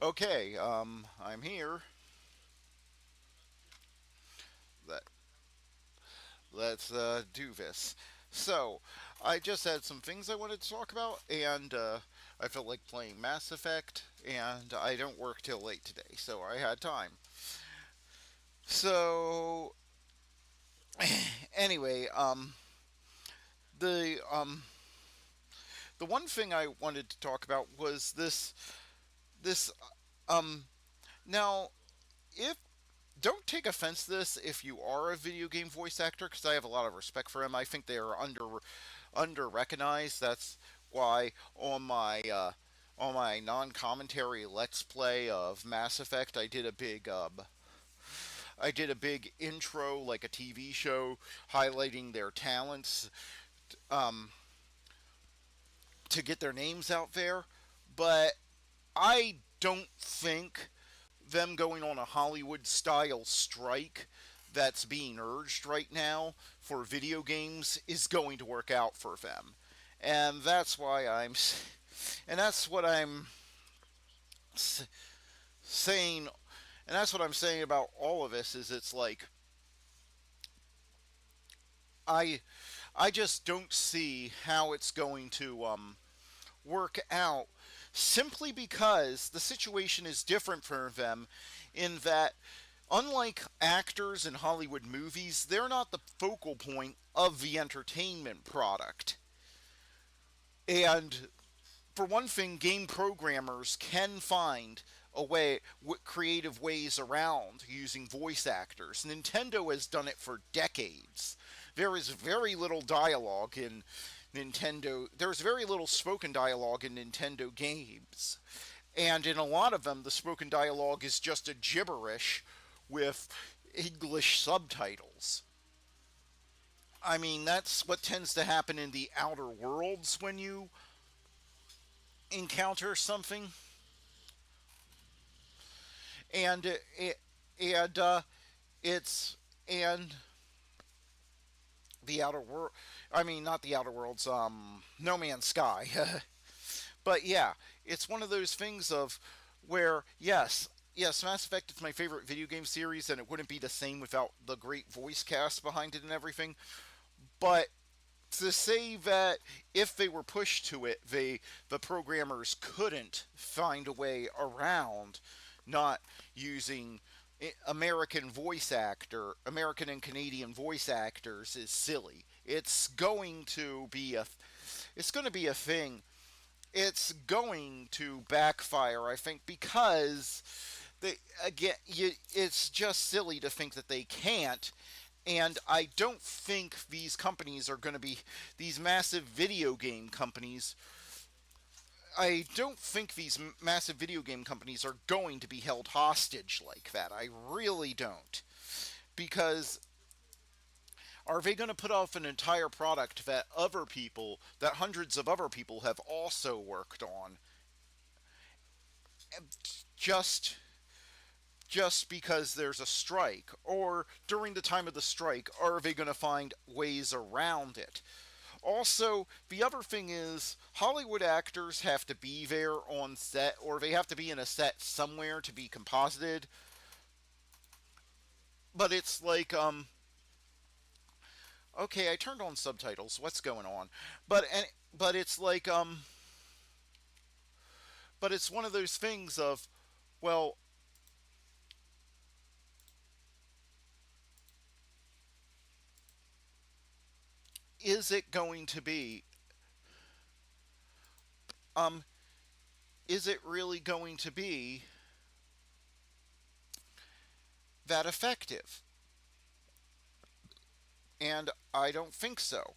Okay, I'm here. Let, let's do this. So, I just had some things I wanted to talk about, and I felt like playing Mass Effect, and I don't work till late today, so I had time. So, anyway, the the one thing I wanted to talk about was this um now if don't take offense to this if you are a video game voice actor, because I have a lot of respect for them. I think they are under recognized. That's why on my non commentary Let's Play of Mass Effect, I did a big intro, like a TV show, highlighting their talents um, to get their names out there. But I don't think them going on a Hollywood style strike that's being urged right now for video games is going to work out for them. And that's why and that's what I'm saying, and that's what I'm saying about all of this is it's like I I just don't see how it's going to work out simply because the situation is different for them in that unlike actors in Hollywood movies, they're not the focal point of the entertainment product. And for one thing, game programmers can find creative ways around using voice actors. Nintendo has done it for decades. There is very little dialogue in Nintendo. There's very little spoken dialogue in Nintendo games. And in a lot of them, the spoken dialogue is just a gibberish with English subtitles. I mean, that's what tends to happen in the Outer Worlds when you encounter something. And and it's and the Outer World. I mean, not the Outer Worlds. No Man's Sky. But yeah, it's one of those things of where yes, Mass Effect is my favorite video game series, and it wouldn't be the same without the great voice cast behind it and everything. But to say that if they were pushed to it, the programmers couldn't find a way around not using American and Canadian voice actors is silly. It's going to be a thing. It's going to backfire, I think, because it's just silly to think that they can't. And I don't think these companies are going to be these massive video game companies. I don't think these massive video game companies are going to be held hostage like that. I really don't. Because are they going to put off an entire product that hundreds of other people have also worked on, just because there's a strike? Or during the time of the strike, are they going to find ways around it? Also, the other thing is Hollywood actors have to be there on set, or they have to be in a set somewhere to be composited. But it's like, okay, I turned on subtitles. What's going on? But it's like, but it's one of those things of, well, is it going to be, um, is it really going to be that effective? And I don't think so.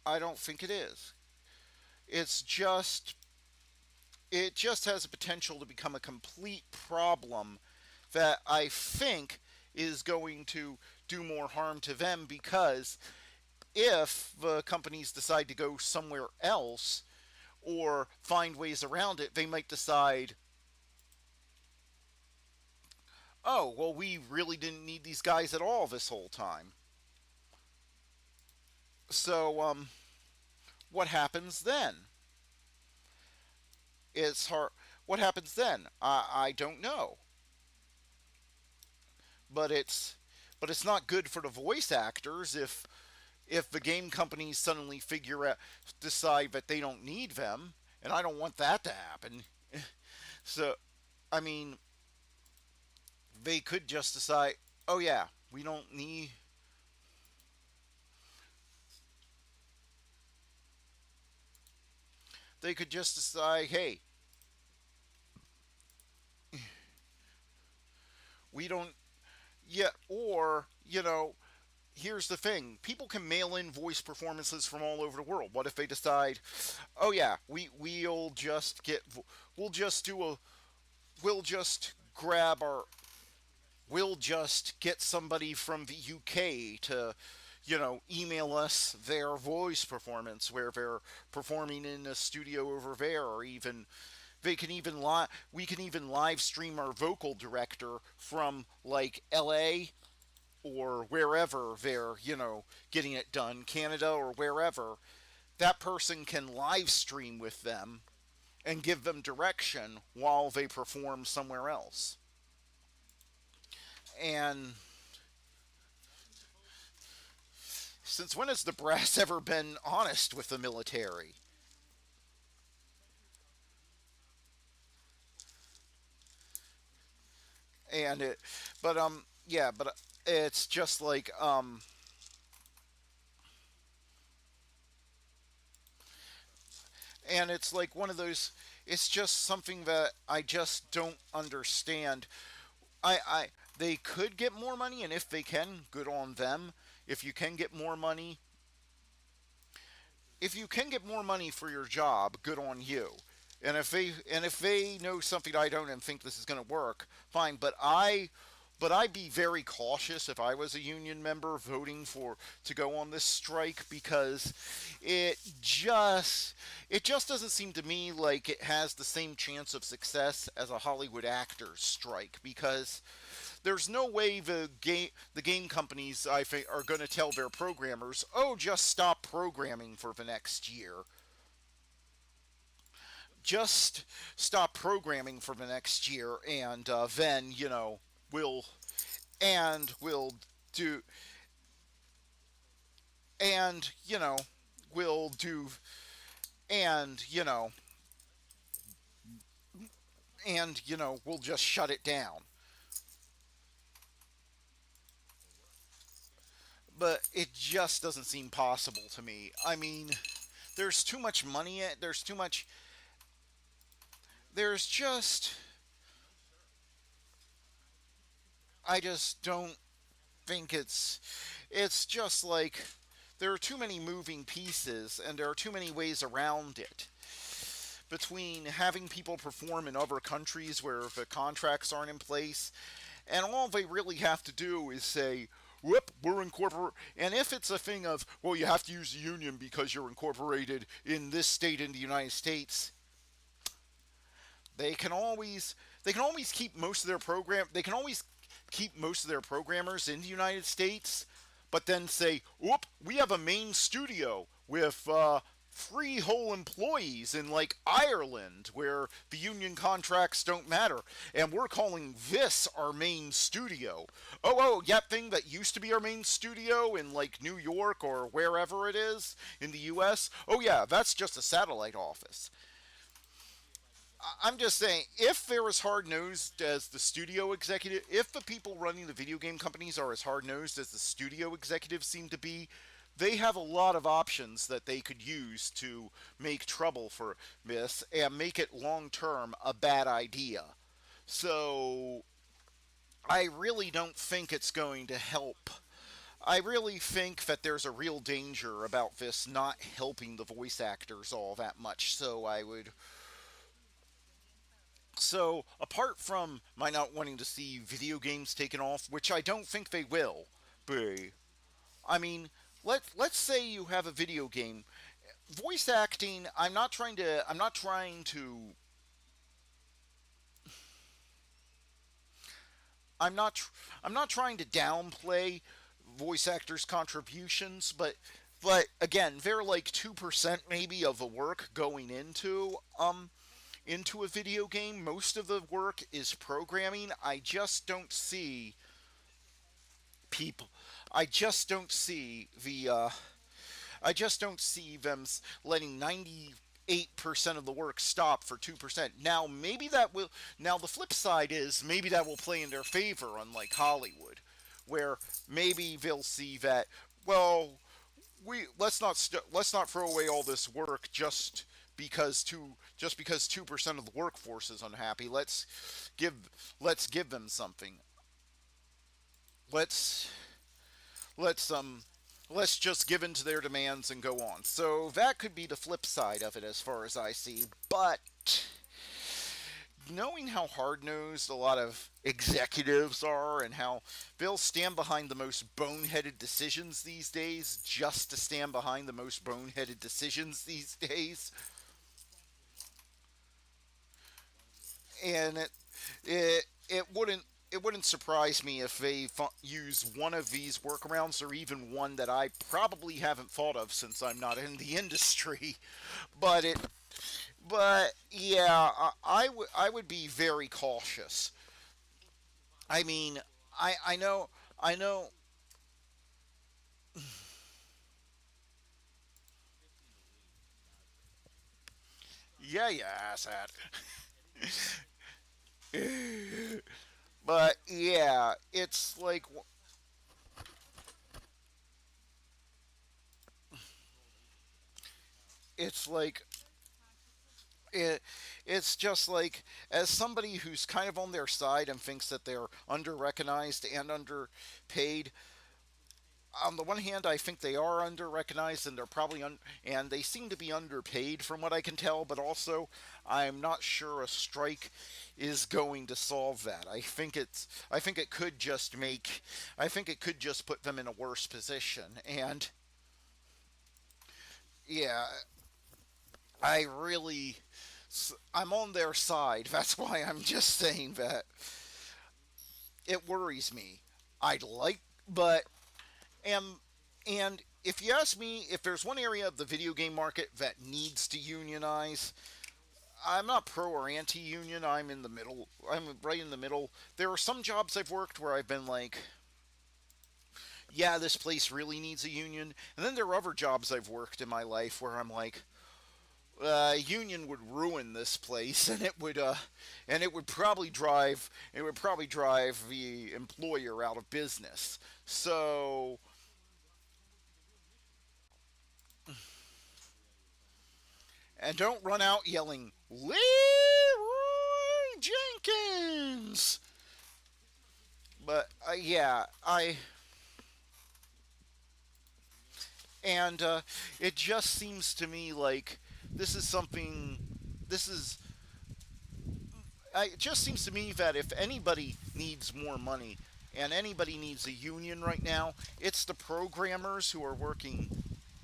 I don't think it is. It's just it just has a potential to become a complete problem that I think is going to do more harm to them because if the companies decide to go somewhere else or find ways around it, they might decide, oh, well, we really didn't need these guys at all this whole time. So, what happens then? It's hard. what happens then? I don't know. But it's not good for the voice actors if the game companies suddenly figure out decide that they don't need them, and I don't want that to happen. So I mean, they could just decide, oh yeah, we don't need. They could just decide, hey, we don't. Yeah, or here's the thing: people can mail in voice performances from all over the world. What if they decide, oh yeah, we'll just do a, we'll just grab our, we'll just get somebody from the UK to, email us their voice performance where they're performing in a studio over there, or even we can even live stream our vocal director from like LA or wherever they're, getting it done, Canada or wherever. That person can live stream with them and give them direction while they perform somewhere else. And since when has the brass ever been honest with the military? And it, but yeah, but it's just like and it's like one of those. It's just something that I just don't understand. I they could get more money, and if they can, good on them. If you can get more money, if you can get more money for your job, good on you. And if they know something I don't and think this is going to work, fine. But I'd be very cautious if I was a union member voting for to go on this strike, because it just it just doesn't seem to me like it has the same chance of success as a Hollywood actors strike, because there's no way the game companies I think are going to tell their programmers, "Oh, just stop programming for the next year." Just stop programming for the next year, and then we'll we'll do and we'll do and we'll just shut it down. But it just doesn't seem possible to me. I mean, there's too much money. There's too much. There's just. I just don't think It's just like there are too many moving pieces, and there are too many ways around it. Between having people perform in other countries where the contracts aren't in place, and all they really have to do is say, whoop, we're incorporated. And if it's a thing of, well, you have to use the union because you're incorporated in this state in the United States, they can always keep most of their program. They can always keep most of their programmers in the United States, but then say, "Whoop, we have a main studio with three whole employees in like Ireland where the union contracts don't matter, and we're calling this our main studio." Oh, that thing that used to be our main studio in like New York or wherever it is in the U.S. Oh yeah, that's just a satellite office. I'm just saying, if they're as hard nosed as the studio executive, if the people running the video game companies are as hard nosed as the studio executives seem to be, they have a lot of options that they could use to make trouble for this and make it long term a bad idea. So I really don't think it's going to help. I really think that there's a real danger about this not helping the voice actors all that much. So, apart from my not wanting to see video games taken off, which I don't think they will be, I mean, let's say you have a video game. Voice acting, I'm not tr- I'm not trying to downplay voice actors' contributions, but again, they're like 2% maybe of the work going into into a video game. Most of the work is programming. People. I just don't see I just don't see them letting 98% of the work stop for 2%. Now, maybe that will. Now, the flip side is maybe that will play in their favor, unlike Hollywood, where maybe they'll see that, well, let's not throw away all this work just because 2% of the workforce is unhappy. Give let's give them something. Let's let's um let's just give in to their demands and go on. So that could be the flip side of it as far as I see. But knowing how hard nosed a lot of executives are and how they'll stand behind the most boneheaded decisions these days just to stand behind the most boneheaded decisions these days, and it wouldn't surprise me if they use one of these workarounds or even one that I probably haven't thought of since I'm not in the industry. But it but yeah, I would be very cautious. I mean, I know. Yeah, yeah, asshat. But yeah, it's like it, it's just like, as somebody who's kind of on their side and thinks that they're under recognized and underpaid. On the one hand, I think they are under recognized and and they seem to be underpaid from what I can tell. But also, I'm not sure a strike is going to solve that. I think it could just make, I think it could just put them in a worse position. And yeah, I really, I'm on their side. That's why I'm just saying that it worries me. I'd like, but and and if you ask me, if there's one area of the video game market that needs to unionize, I'm not pro or anti-union. I'm in the middle. I'm right in the middle. There are some jobs I've worked where I've been like, yeah, this place really needs a union. And then there are other jobs I've worked in my life where I'm like, union would ruin this place, and it would probably drive the employer out of business. So, and don't run out yelling Leroy Jenkins. But yeah, I and it just seems to me like this is something. This is. It just seems to me that if anybody needs more money and anybody needs a union right now, it's the programmers who are working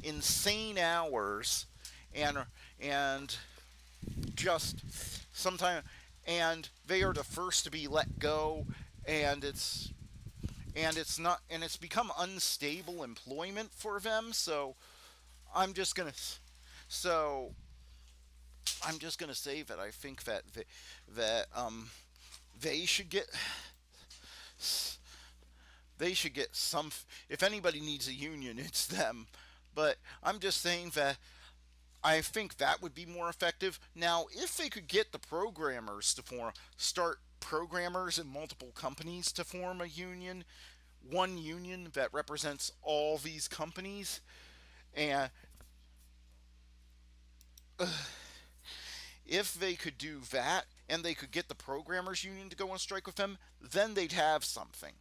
insane hours and and just sometimes, and they are the first to be let go, and it's become unstable employment for them. I'm just gonna so I'm just gonna say that I think that that they should get they should get some. If anybody needs a union, it's them. But I'm just saying that I think that would be more effective. Now, if they could get the programmers to start programmers in multiple companies to form a union, one union that represents all these companies, and if they could do that and they could get the programmers union to go on strike with them, then they'd have something.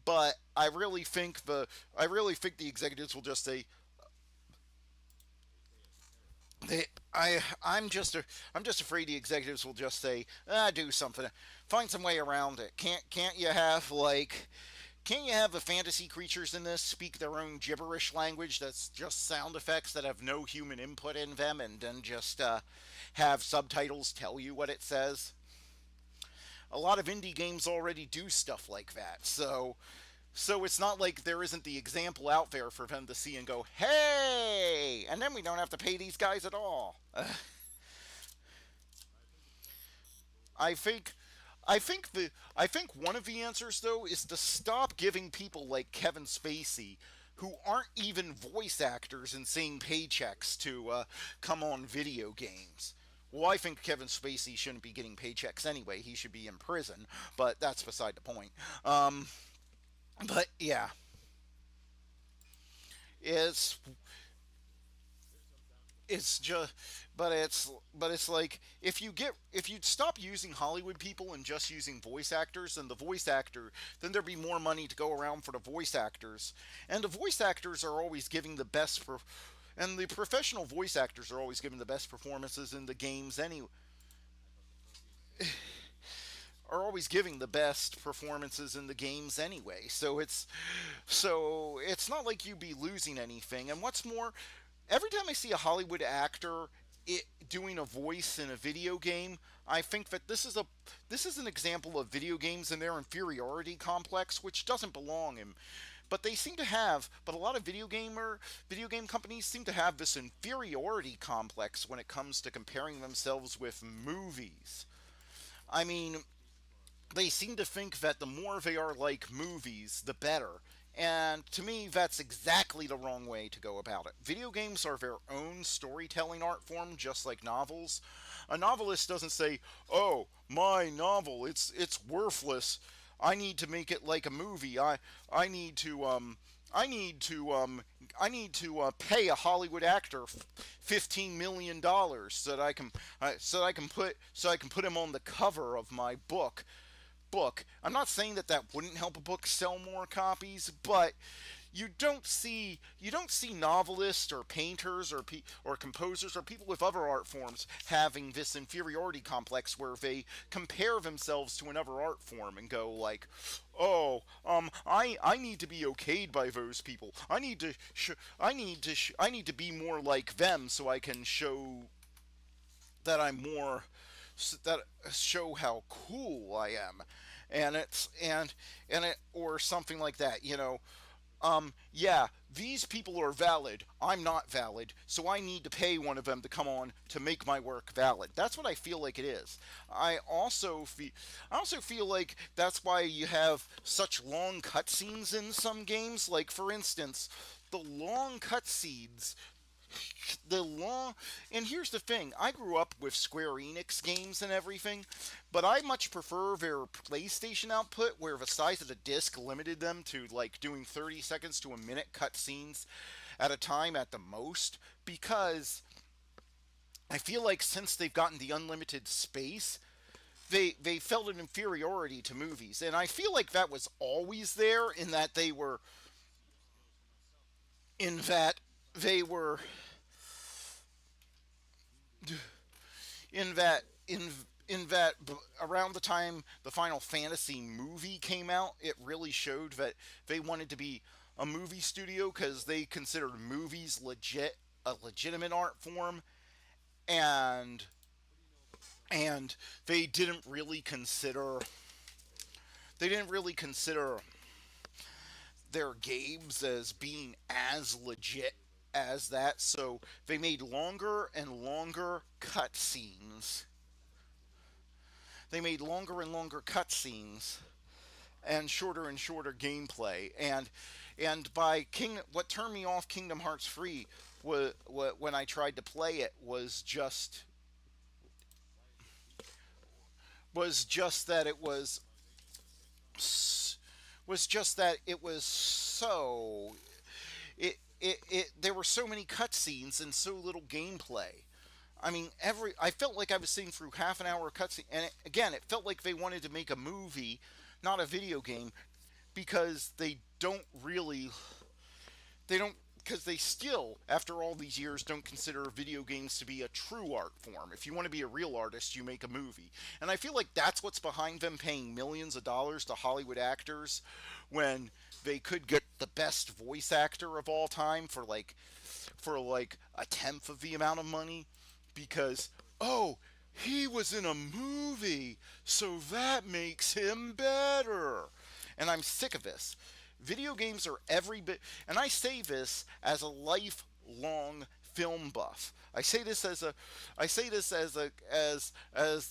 But I really think the executives will just say, they I'm just afraid the executives will just say, do something, find some way around it. Can't you have like, can't you have the fantasy creatures in this speak their own gibberish language that's just sound effects that have no human input in them, and then just have subtitles tell you what it says? A lot of indie games already do stuff like that. So it's not like there isn't the example out there for them to see and go, hey, and then we don't have to pay these guys at all. I think I think one of the answers though is to stop giving people like Kevin Spacey who aren't even voice actors and seeing paychecks to come on video games. Well, I think Kevin Spacey shouldn't be getting paychecks anyway. He should be in prison, but that's beside the point. Um, but yeah, it's it's just but it's like if you'd stop using Hollywood people and just using voice actors, then the voice actor then there'd be more money to go around for the voice actors, and the voice actors are always giving the best for and the professional voice actors are always giving the best performances in the games anyway, are always giving the best performances in the games anyway. So it's not like you'd be losing anything. And what's more, every time I see a Hollywood actor doing a voice in a video game, I think that this is an example of video games and their inferiority complex, which doesn't belong in. But they seem to have, but a lot of video game companies seem to have this inferiority complex when it comes to comparing themselves with movies. I mean, they seem to think that the more they are like movies, the better. And to me, that's exactly the wrong way to go about it. Video games are their own storytelling art form, just like novels. A novelist doesn't say, "Oh, my novel, it's worthless. I need to make it like a movie. I need to I need to pay a Hollywood actor $15 million so that I can put him on the cover of my book. I'm not saying that that wouldn't help a book sell more copies, but you don't see novelists or painters or composers or people with other art forms having this inferiority complex where they compare themselves to another art form and go like, "Oh, I need to be okayed by those people. I need to be more like them so I can show that I'm more that show how cool I am." And it or something like that, yeah, these people are valid. I'm not valid, so I need to pay one of them to come on to make my work valid. That's what I feel like it is. I also feel like that's why you have such long cutscenes in some games. Like for instance, the long cutscenes the long and here's the thing, I grew up with Square Enix games and everything, but I much prefer their PlayStation output where the size of the disc limited them to like doing 30 seconds to a minute cutscenes at a time at the most, because I feel like since they've gotten the unlimited space, they felt an inferiority to movies, and I feel like that was always there in that in that they were in that in that around the time the Final Fantasy movie came out, it really showed that they wanted to be a movie studio because they considered movies a legitimate art form, and and they didn't really consider they didn't really consider their games as being as legit as that, so they made longer and longer cutscenes. They made longer and longer cutscenes and shorter gameplay. And by King, what turned me off Kingdom Hearts 3 when I tried to play it was just that it was just that it was so it there were so many cutscenes and so little gameplay. I mean, I felt like I was sitting through half an hour of cutscene, and again, it felt like they wanted to make a movie, not a video game, because they don't because they still, after all these years, don't consider video games to be a true art form. If you want to be a real artist, you make a movie. And I feel like that's what's behind them paying millions of dollars to Hollywood actors when they could get the best voice actor of all time for like a tenth of the amount of money, because oh, he was in a movie, so that makes him better. And I'm sick of this. Video games are every bit, and I say this as a lifelong film buff. I say this as the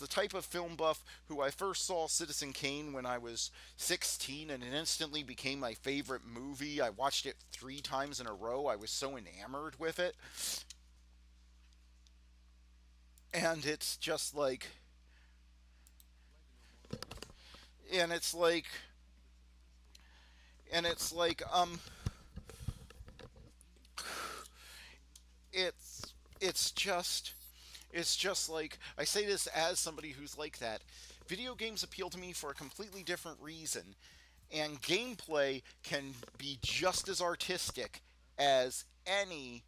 type of film buff who I first saw Citizen Kane when I was 16 and it instantly became my favorite movie. I watched it 3 times in a row. I was so enamored with it. And it's just like and it's like and it's like it's just it's just like I say this as somebody who's like that. Video games appeal to me for a completely different reason, and gameplay can be just as artistic as any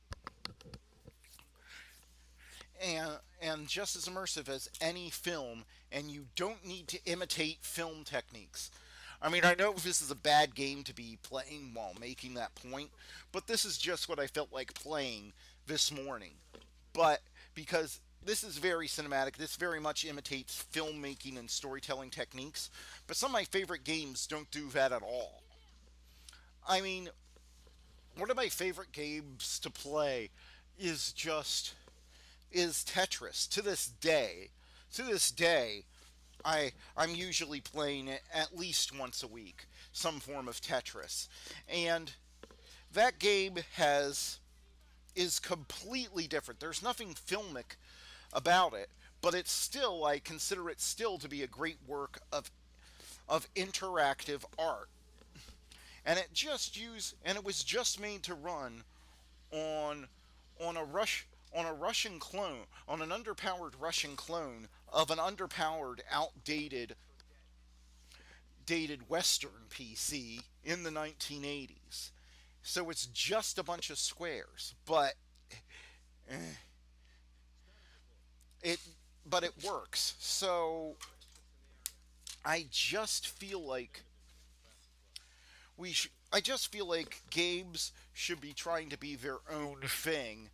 and just as immersive as any film, and you don't need to imitate film techniques. I mean, I know this is a bad game to be playing while making that point, but this is just what I felt like playing this morning. But because this is very cinematic, this very much imitates filmmaking and storytelling techniques, but some of my favorite games don't do that at all. I mean, one of my favorite games to play is just is Tetris to this day. To this day, I'm usually playing it at least once a week, some form of Tetris. And that game has is completely different. There's nothing filmic about it, but it's still I consider it still to be a great work of interactive art. And it was just made to run on on a Russian clone, on an underpowered Russian clone of an underpowered, outdated, dated Western PC in the 1980s. So it's just a bunch of squares, it but it works. So I just feel like I just feel like games should be trying to be their own thing,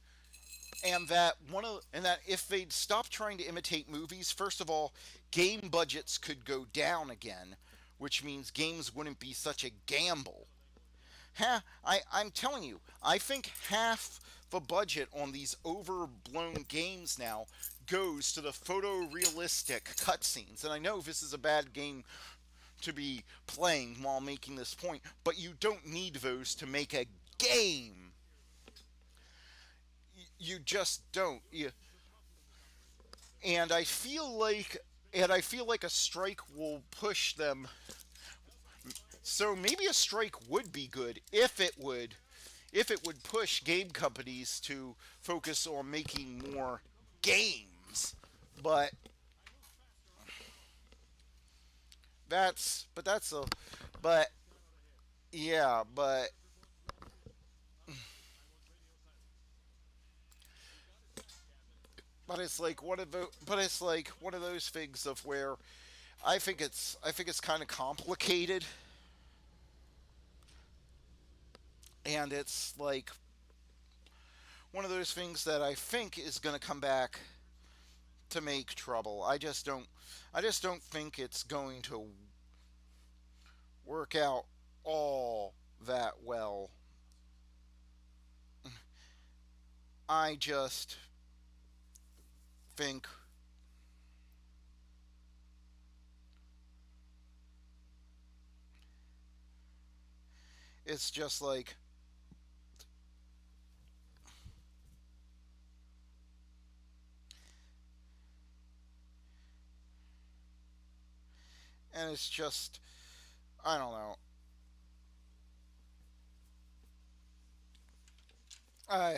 and that if they'd stop trying to imitate movies, first of all, game budgets could go down again, which means games wouldn't be such a gamble. I'm telling you, I think half the budget on these overblown games now goes to the photorealistic cutscenes. And I know this is a bad game to be playing while making this point, but you don't need those to make a game. You just don't. And I feel like I feel like a strike will push them. So maybe a strike would be good if it would push game companies to focus on making more games. But that's a but yeah, but it's like one of those things of where I think it's kind of complicated, and it's like one of those things that I think is going to come back to make trouble. I just don't think it's going to work out all that well. I just think it's just like and it's just I don't know. I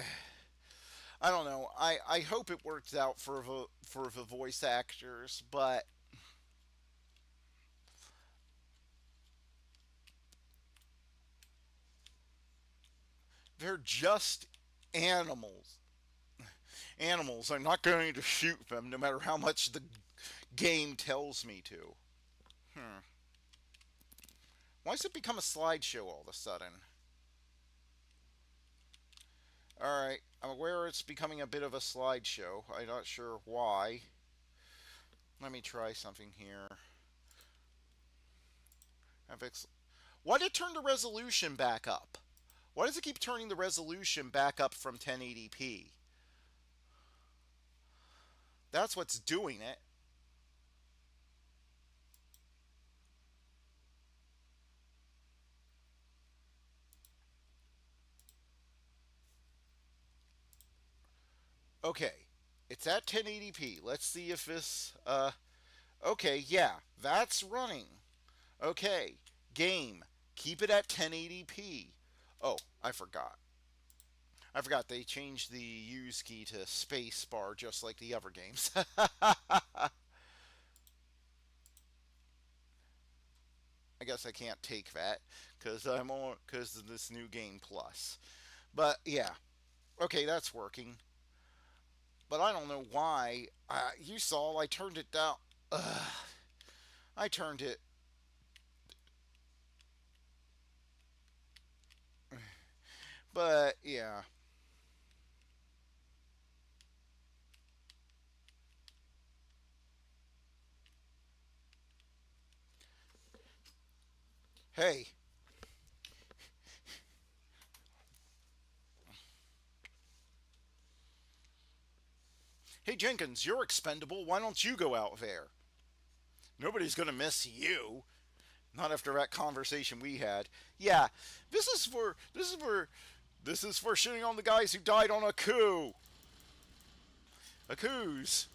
I don't know. I hope it works out for the voice actors, but they're just animals. Animals. I'm not going to shoot them no matter how much the game tells me to. Hmm. Why does it become a slideshow all of a sudden? Alright, I'm aware it's becoming a bit of a slideshow. I'm not sure why. Let me try something here. FX. Why did it turn the resolution back up? Why does it keep turning the resolution back up from 1080p? That's what's doing it. Okay, it's at 1080p. Let's see if this. Okay, yeah, that's running. Okay, game, keep it at 1080p. Oh, I forgot. I forgot they changed the use key to space bar just like the other games. I guess I can't take that because I'm on because of this new game plus. But yeah, okay, that's working. But I don't know why. You saw I turned it down. Ugh, I turned it. But yeah. Hey, hey Jenkins, you're expendable. Why don't you go out there? Nobody's gonna miss you. Not after that conversation we had. Yeah, this is for shitting on the guys who died on a coup. A coups.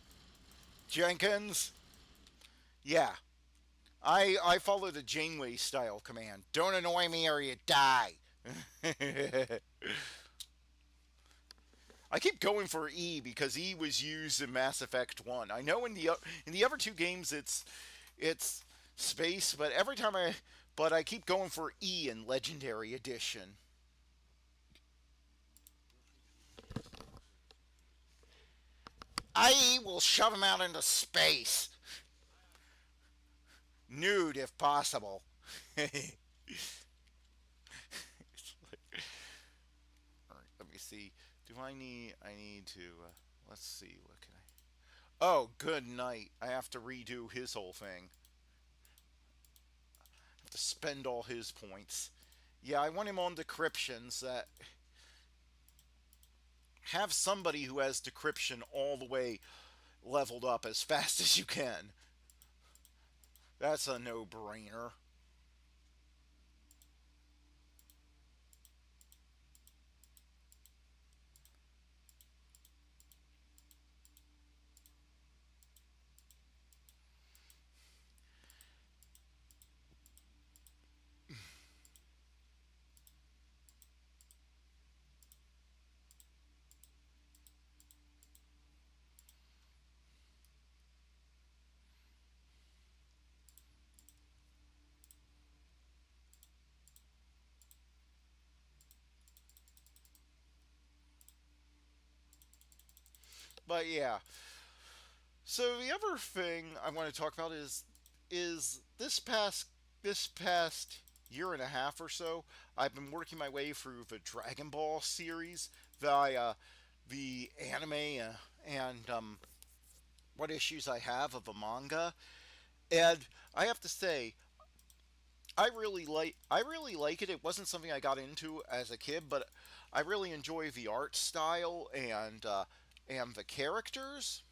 Jenkins. Yeah. I follow the Janeway style command. Don't annoy me or you die. I keep going for E because E was used in Mass Effect 1. I know in the other two games it's space, but every time I keep going for E in Legendary Edition. I will shove him out into space. Nude if possible. All right, let me see. Do I need to let's see what can I Oh, good night. I have to redo his whole thing. I have to spend all his points. Yeah, I want him on decryptions that have somebody who has decryption all the way leveled up as fast as you can. That's a no-brainer. But yeah. So the other thing I want to talk about is this past year and a half or so, I've been working my way through the Dragon Ball series via the anime and what issues I have of a manga. And I have to say, I really like it. It wasn't something I got into as a kid, but I really enjoy the art style and the characters.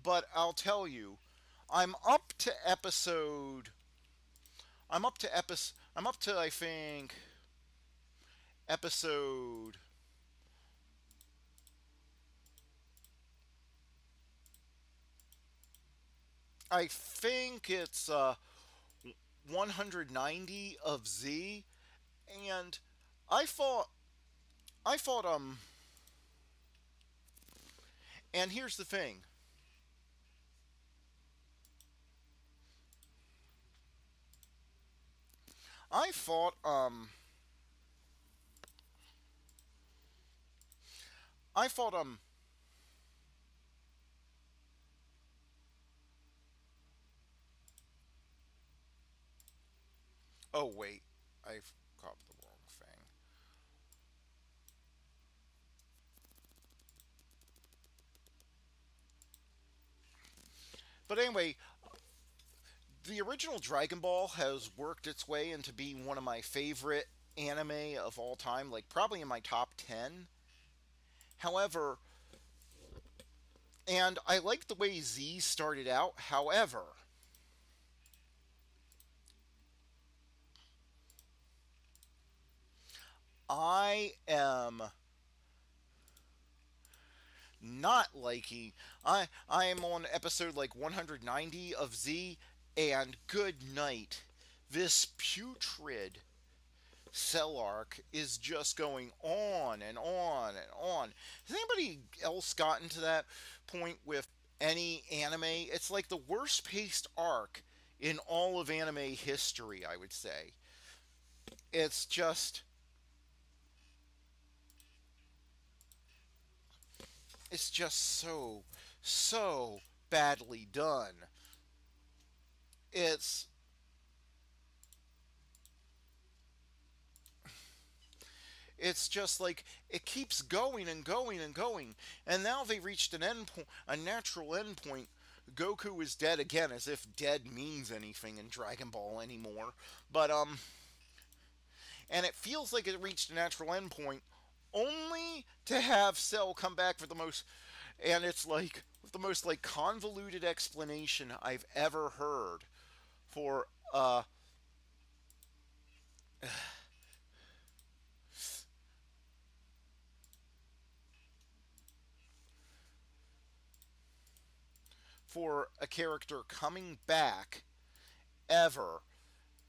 But I'll tell you, I'm up to episode. I'm up to I think episode. I think it's 190 of Z, and I fought. I fought. And here's the thing. I fought. I fought. Oh wait, I've got the wrong thing. But anyway, the original Dragon Ball has worked its way into being one of my favorite anime of all time, like probably in my top 10. However, And I like the way Z started out. However, I am not liking. I am on episode like 190 of Z, and good night. This putrid Cell arc is just going on and on and on. Has anybody else gotten to that point with any anime? It's like the worst paced arc in all of anime history, I would say. It's just it's just so badly done. It's it's just like it keeps going and going and going, and now they reached an end point, a natural end point. Goku is dead again, as if dead means anything in Dragon Ball anymore. But and it feels like it reached a natural end point, only to have Cell come back for the most, and it's like the most like convoluted explanation I've ever heard for for a character coming back ever,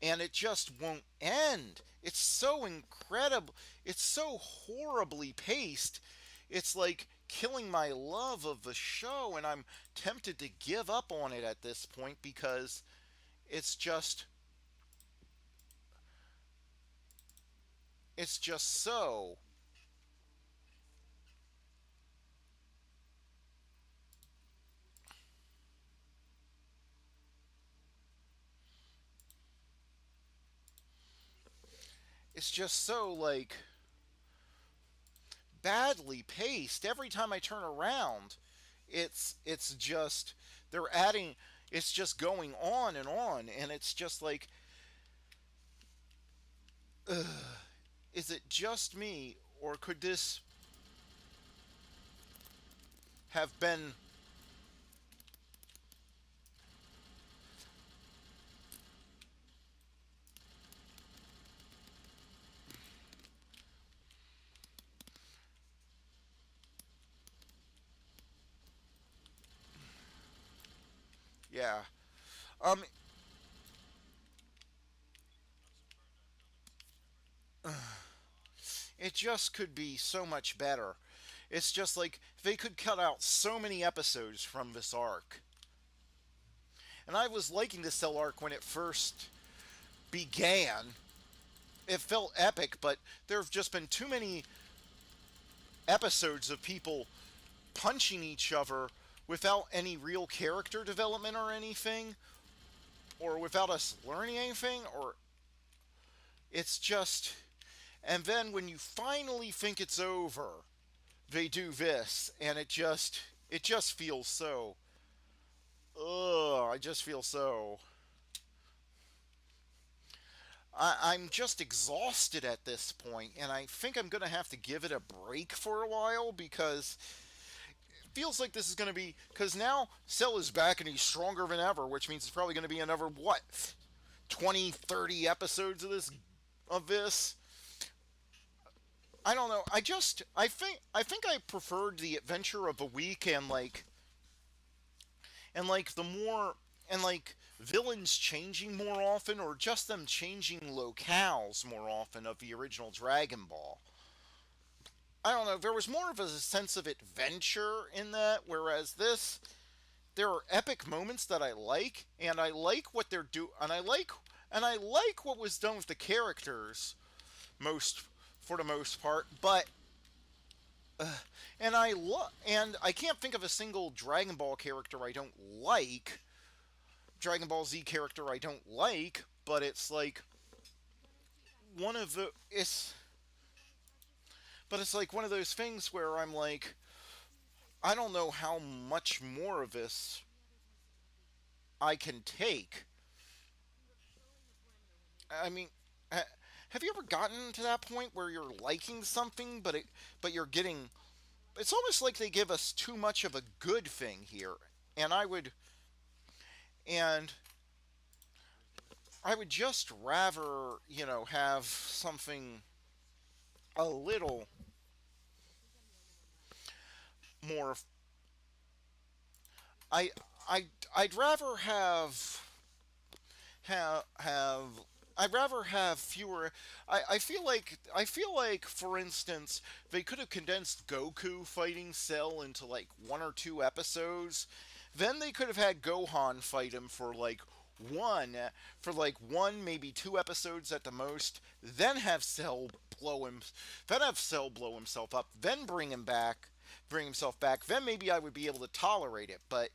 and it just won't end. It's so incredible. It's so horribly paced. It's like killing my love of the show, and I'm tempted to give up on it at this point because it's just it's just so it's just so like badly paced. Every time I turn around, it's just they're adding. It's just going on, and it's just like, is it just me, or could this have been? Yeah. Um. It just could be so much better. It's just like they could cut out so many episodes from this arc. And I was liking the Cell arc when it first began. It felt epic, but there have just been too many episodes of people punching each other without any real character development or anything, or without us learning anything, or it's just. And then when you finally think it's over, they do this, and it just feels so. Ugh, I just feel so. I'm just exhausted at this point, and I think I'm gonna have to give it a break for a while because it feels like this is gonna be because now Cell is back and he's stronger than ever, which means it's probably gonna be another what 20, 30 episodes of this. I don't know. I think I preferred the adventure of a week and the more and like villains changing more often or just them changing locales more often of the original Dragon Ball. I don't know. There was more of a sense of adventure in that, whereas this, there are epic moments that I like, and I like what they're do, and I like what was done with the characters most for the most part. But and I can't think of a single Dragon Ball character I don't like. Dragon Ball Z character I don't like, but it's like one of the it's like one of those things where I'm like I don't know how much more of this I can take. I mean, have you ever gotten to that point where you're liking something but you're getting it's almost like they give us too much of a good thing here. And and I would just rather, have something a little more. I I I'd rather have I'd rather have fewer. I feel like for instance they could have condensed Goku fighting Cell into like one or two episodes. Then they could have had Gohan fight him one one maybe two episodes at the most. Blow him then have Cell blow himself up, then bring himself back. Then maybe I would be able to tolerate it, but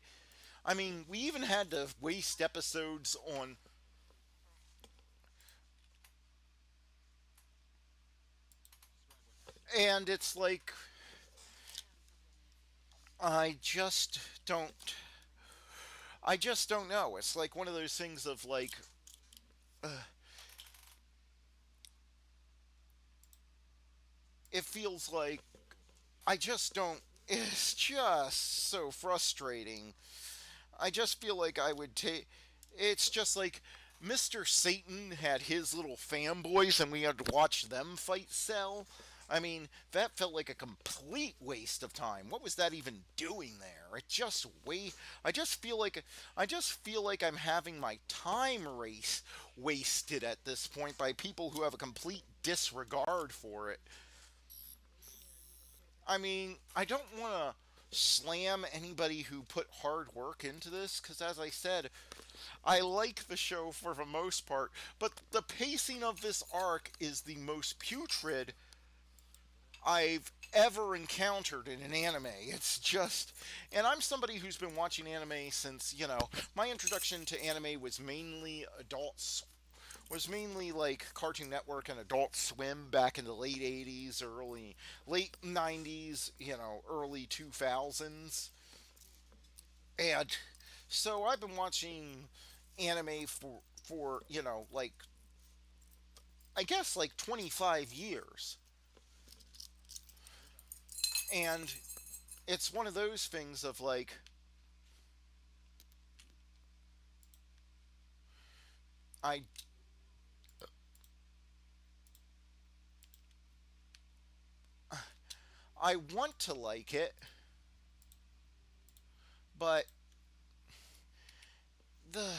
I mean, we even had to waste episodes on. And it's like, I just don't. I just don't know. It's like one of those things of like, it feels like I just don't. It's just so frustrating. I just feel like I would take. It's just like Mr. Satan had his little fanboys and we had to watch them fight Cell. I mean, that felt like a complete waste of time. What was that even doing there? It just wait. I just feel like I'm having my time race wasted at this point by people who have a complete disregard for it. I mean, I don't want to slam anybody who put hard work into this because, as I said, I like the show for the most part, but the pacing of this arc is the most putrid I've ever encountered in an anime. It's just, and I'm somebody who's been watching anime since, my introduction to anime was mainly like Cartoon Network and Adult Swim back in the late 80s, late 90s, early 2000s. And so I've been watching anime for, like I guess like 25 years. And it's one of those things of like I I want to like it, but the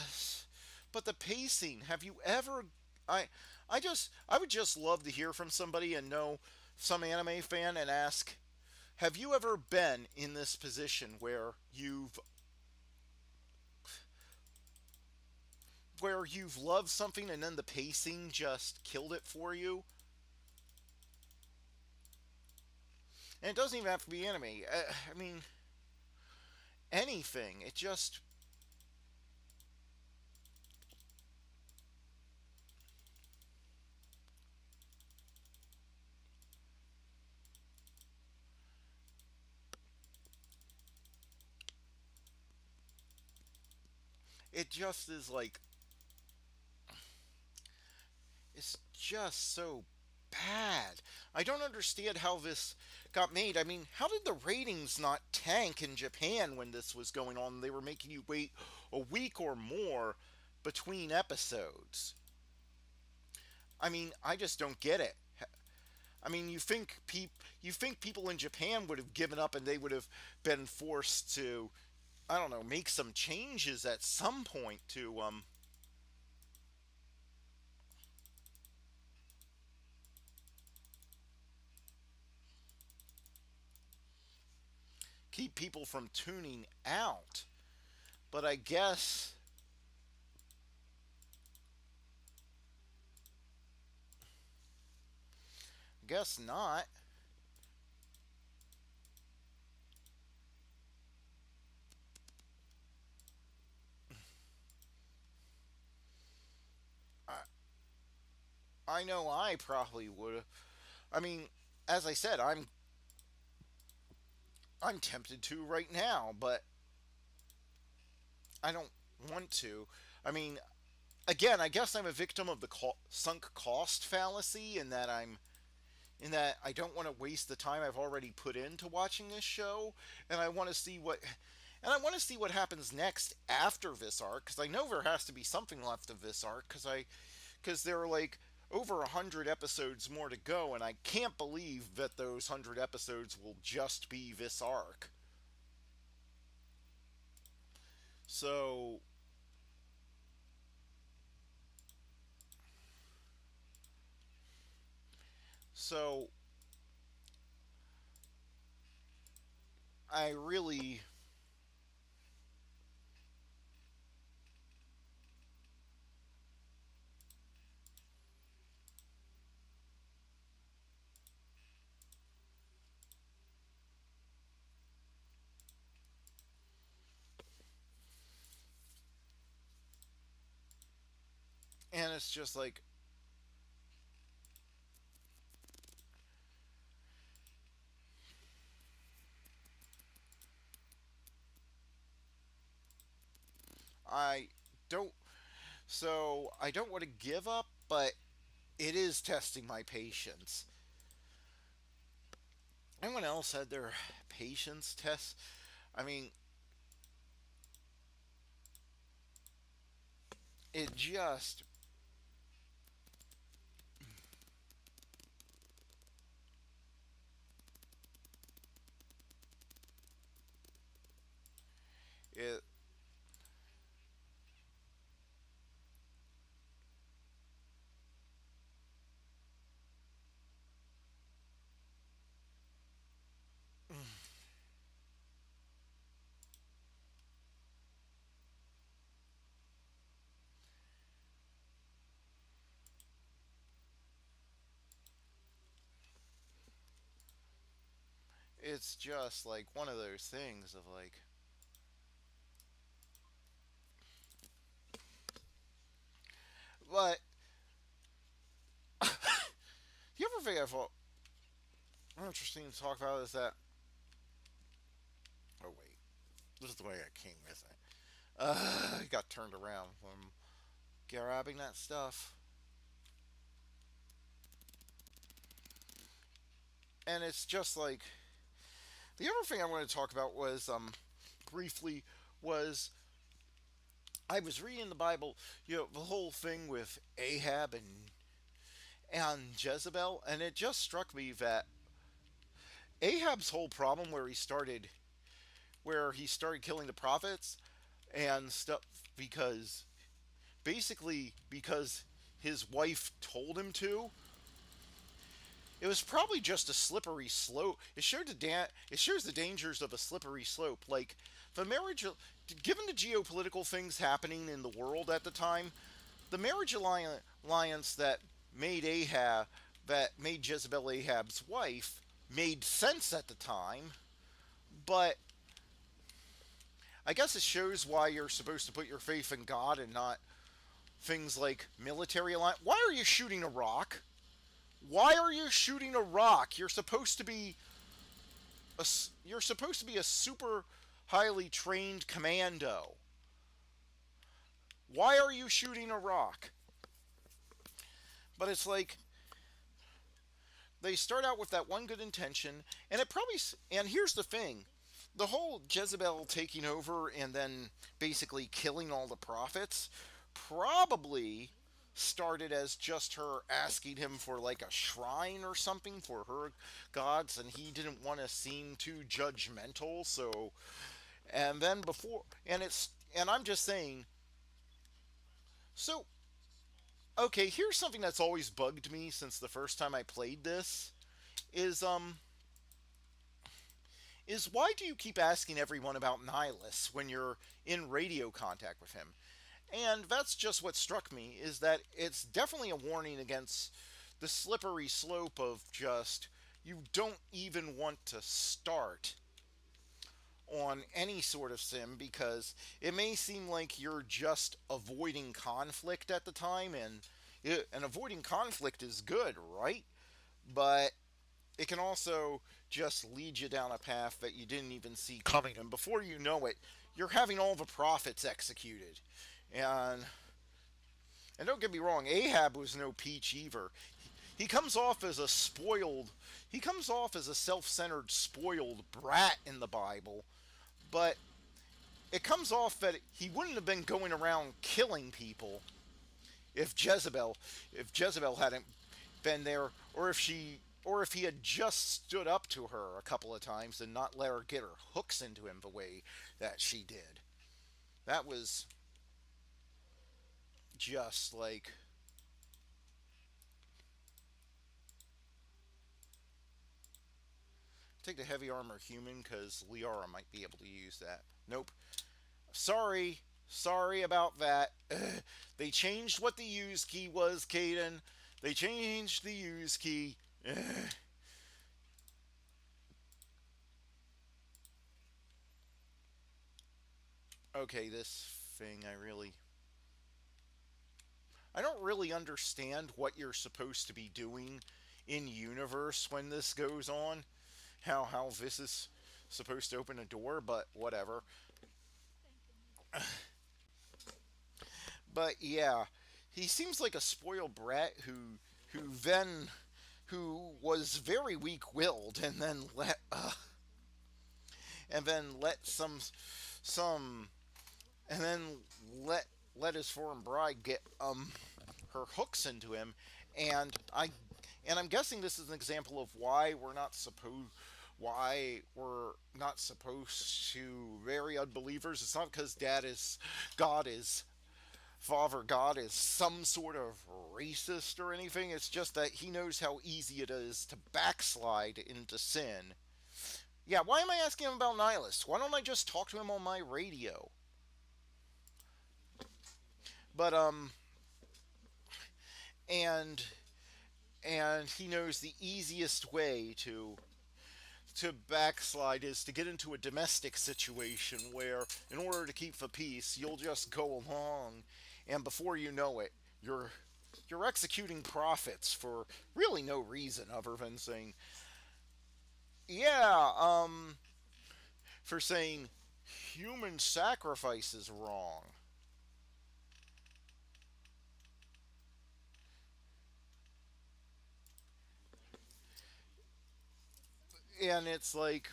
the pacing. Have you ever I I would just love to hear from somebody and know some anime fan and ask, have you ever been in this position where you've loved something and then the pacing just killed it for you? And it doesn't even have to be anime. I mean, anything. It just is like it's just so bad. I don't understand how this got made. I mean, how did the ratings not tank in Japan when this was going on? They were making you wait a week or more between episodes. I mean, I just don't get it. I mean, you think people in Japan would have given up and they would have been forced to, I don't know, make some changes at some point to keep people from tuning out. But I guess not. I, I know I probably would have. I mean, as I said, I'm tempted to right now, but I don't want to. I mean, again, I guess I'm a victim of the sunk cost fallacy in that in that I don't want to waste the time I've already put into watching this show, and I want to see what happens next after this arc, because I know there has to be something left of this arc, because there are like over 100 episodes more to go, and I can't believe that those 100 episodes will just be this arc. So, so I really, and it's just like I don't. So I don't want to give up, but it is testing my patience. Anyone else had their patience test? I mean, it just it it's just like one of those things of like, but the other thing I thought interesting to talk about is that, oh wait, this is the way I came with it. I got turned around from grabbing that stuff, and it's just like the other thing I wanted to talk about was briefly was I was reading the Bible, the whole thing with Ahab and Jezebel, and it just struck me that Ahab's whole problem where he started killing the prophets and stuff, because because his wife told him to. It was probably just a slippery slope. It shows the dangers of a slippery slope. Like the marriage, given the geopolitical things happening in the world at the time, the marriage alliance that made Jezebel Ahab's wife made sense at the time, but I guess it shows why you're supposed to put your faith in God and not things like military alliance. Why are you shooting a rock? Why are you shooting a rock? A, you're supposed to be a super highly trained commando. Why are you shooting a rock? But it's like they start out with that one good intention, and it probably. And here's the thing: the whole Jezebel taking over and then basically killing all the prophets probably started as just her asking him for like a shrine or something for her gods, and he didn't want to seem too judgmental. So, and then before, and I'm just saying. So, okay, here's something that's always bugged me since the first time I played this is is why do you keep asking everyone about Nihilus when you're in radio contact with him? And that's just what struck me, is that it's definitely a warning against the slippery slope of just you don't even want to start on any sort of sim, because it may seem like you're just avoiding conflict at the time, and avoiding conflict is good, right? But it can also just lead you down a path that you didn't even see coming, and before you know it, you're having all the prophets executed. And and don't get me wrong, Ahab was no peach either. he comes off as a spoiled he comes off as a self-centered spoiled brat in the Bible, but it comes off that he wouldn't have been going around killing people if Jezebel hadn't been there, or if he had just stood up to her a couple of times and not let her get her hooks into him the way that she did. That was just like, take the heavy armor human because Liara might be able to use that. Nope. Sorry about that. They changed what the use key was, Caden. They changed the use key. Okay, this thing I don't really understand what you're supposed to be doing in universe when this goes on. How this is supposed to open a door, but whatever. But yeah, he seems like a spoiled brat who then who was very weak-willed and then let some and then let his foreign bride get her hooks into him, and I'm guessing this is an example of why we're not supposed to marry unbelievers. It's not because God is Father God is some sort of racist or anything. It's just that he knows how easy it is to backslide into sin. Yeah, why am I asking him about Nihilus? Why don't I just talk to him on my radio? But and he knows the easiest way to backslide is to get into a domestic situation where, in order to keep the peace, you'll just go along, and before you know it, you're executing prophets for really no reason other than saying, yeah, for saying human sacrifice is wrong. And it's like,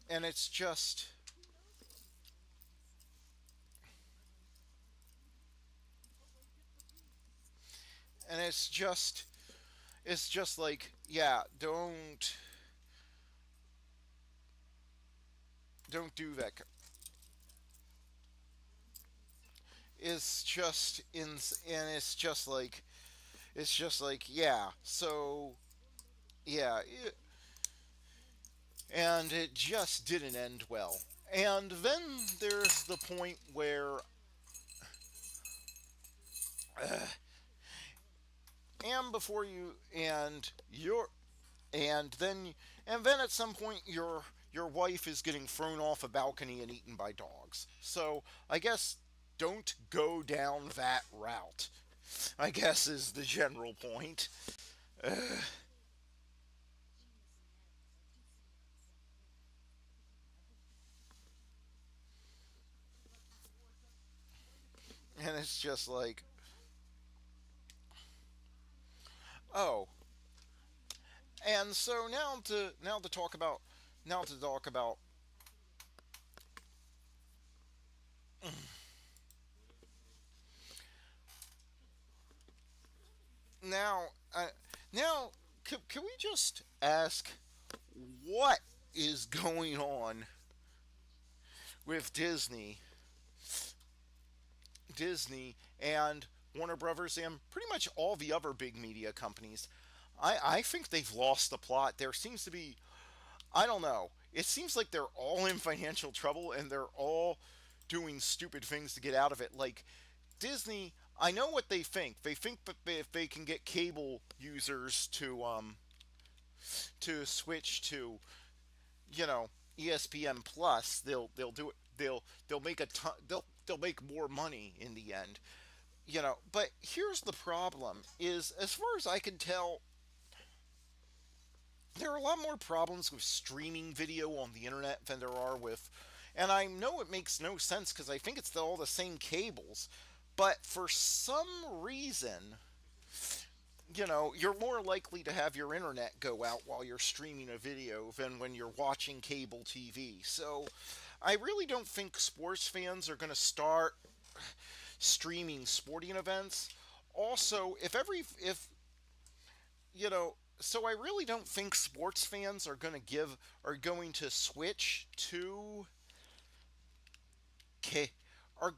and it's just, and it's just like, yeah, don't do that. It's just in, and it's just like, yeah. So yeah, and it just didn't end well. And then there's the point where, and before you, and you're, and then at some point your wife is getting thrown off a balcony and eaten by dogs. So I guess don't go down that route. I guess is the general point. And it's just like, oh, and so now to talk about now uh, now can we just ask what is going on with Disney and Warner Brothers and pretty much all the other big media companies? I think they've lost the plot. There seems to be, I don't know. It seems like they're all in financial trouble and they're all doing stupid things to get out of it. Like Disney, I know what they think. They think that if they can get cable users to switch to, you know, ESPN Plus, they'll do it. They'll make a ton. They'll make more money in the end. You know, but here's the problem: is as far as I can tell, there are a lot more problems with streaming video on the internet than there are with, and I know it makes no sense because I think it's all the same cables, but for some reason, you're more likely to have your internet go out while you're streaming a video than when you're watching cable TV. So I really don't think sports fans are going to start streaming sporting events. Also, so I really don't think sports fans are going to switch to ca- are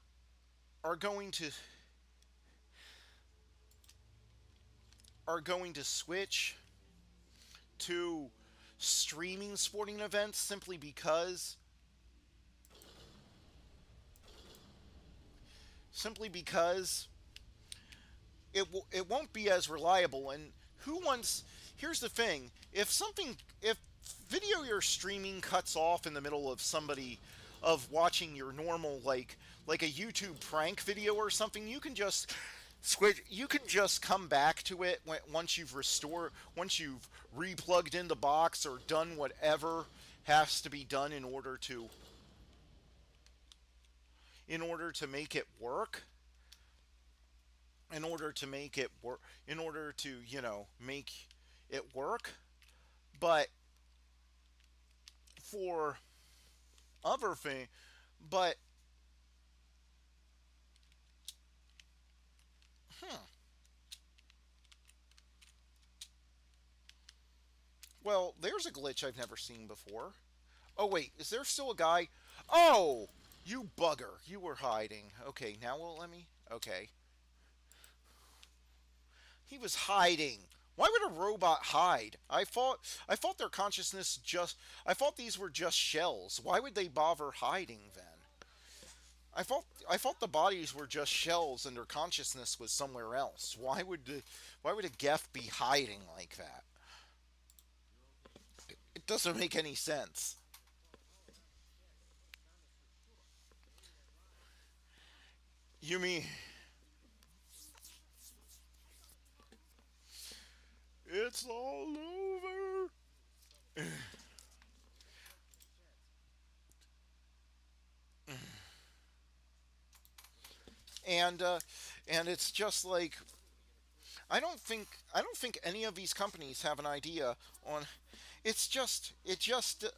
are going to are going to switch to streaming sporting events simply because it won't be as reliable. And who wants here's the thing, if video you're streaming cuts off in the middle of somebody of watching your normal, like a YouTube prank video or something, you can just come back to it once you've replugged in the box or done whatever has to be done in order to make it work in order to make it work in order to make it work. But for other thing but hmm, well, there's a glitch I've never seen before. Oh wait, is there still a guy? Oh, you bugger, you were hiding. Okay, now will it let me? Okay, he was hiding. Why would a robot hide? I thought their consciousness just I thought these were just shells. Why would they bother hiding then? I thought the bodies were just shells and their consciousness was somewhere else. Why would a Geth be hiding like that? It doesn't make any sense. You mean it's all over? And and it's just like I don't think any of these companies have an idea on.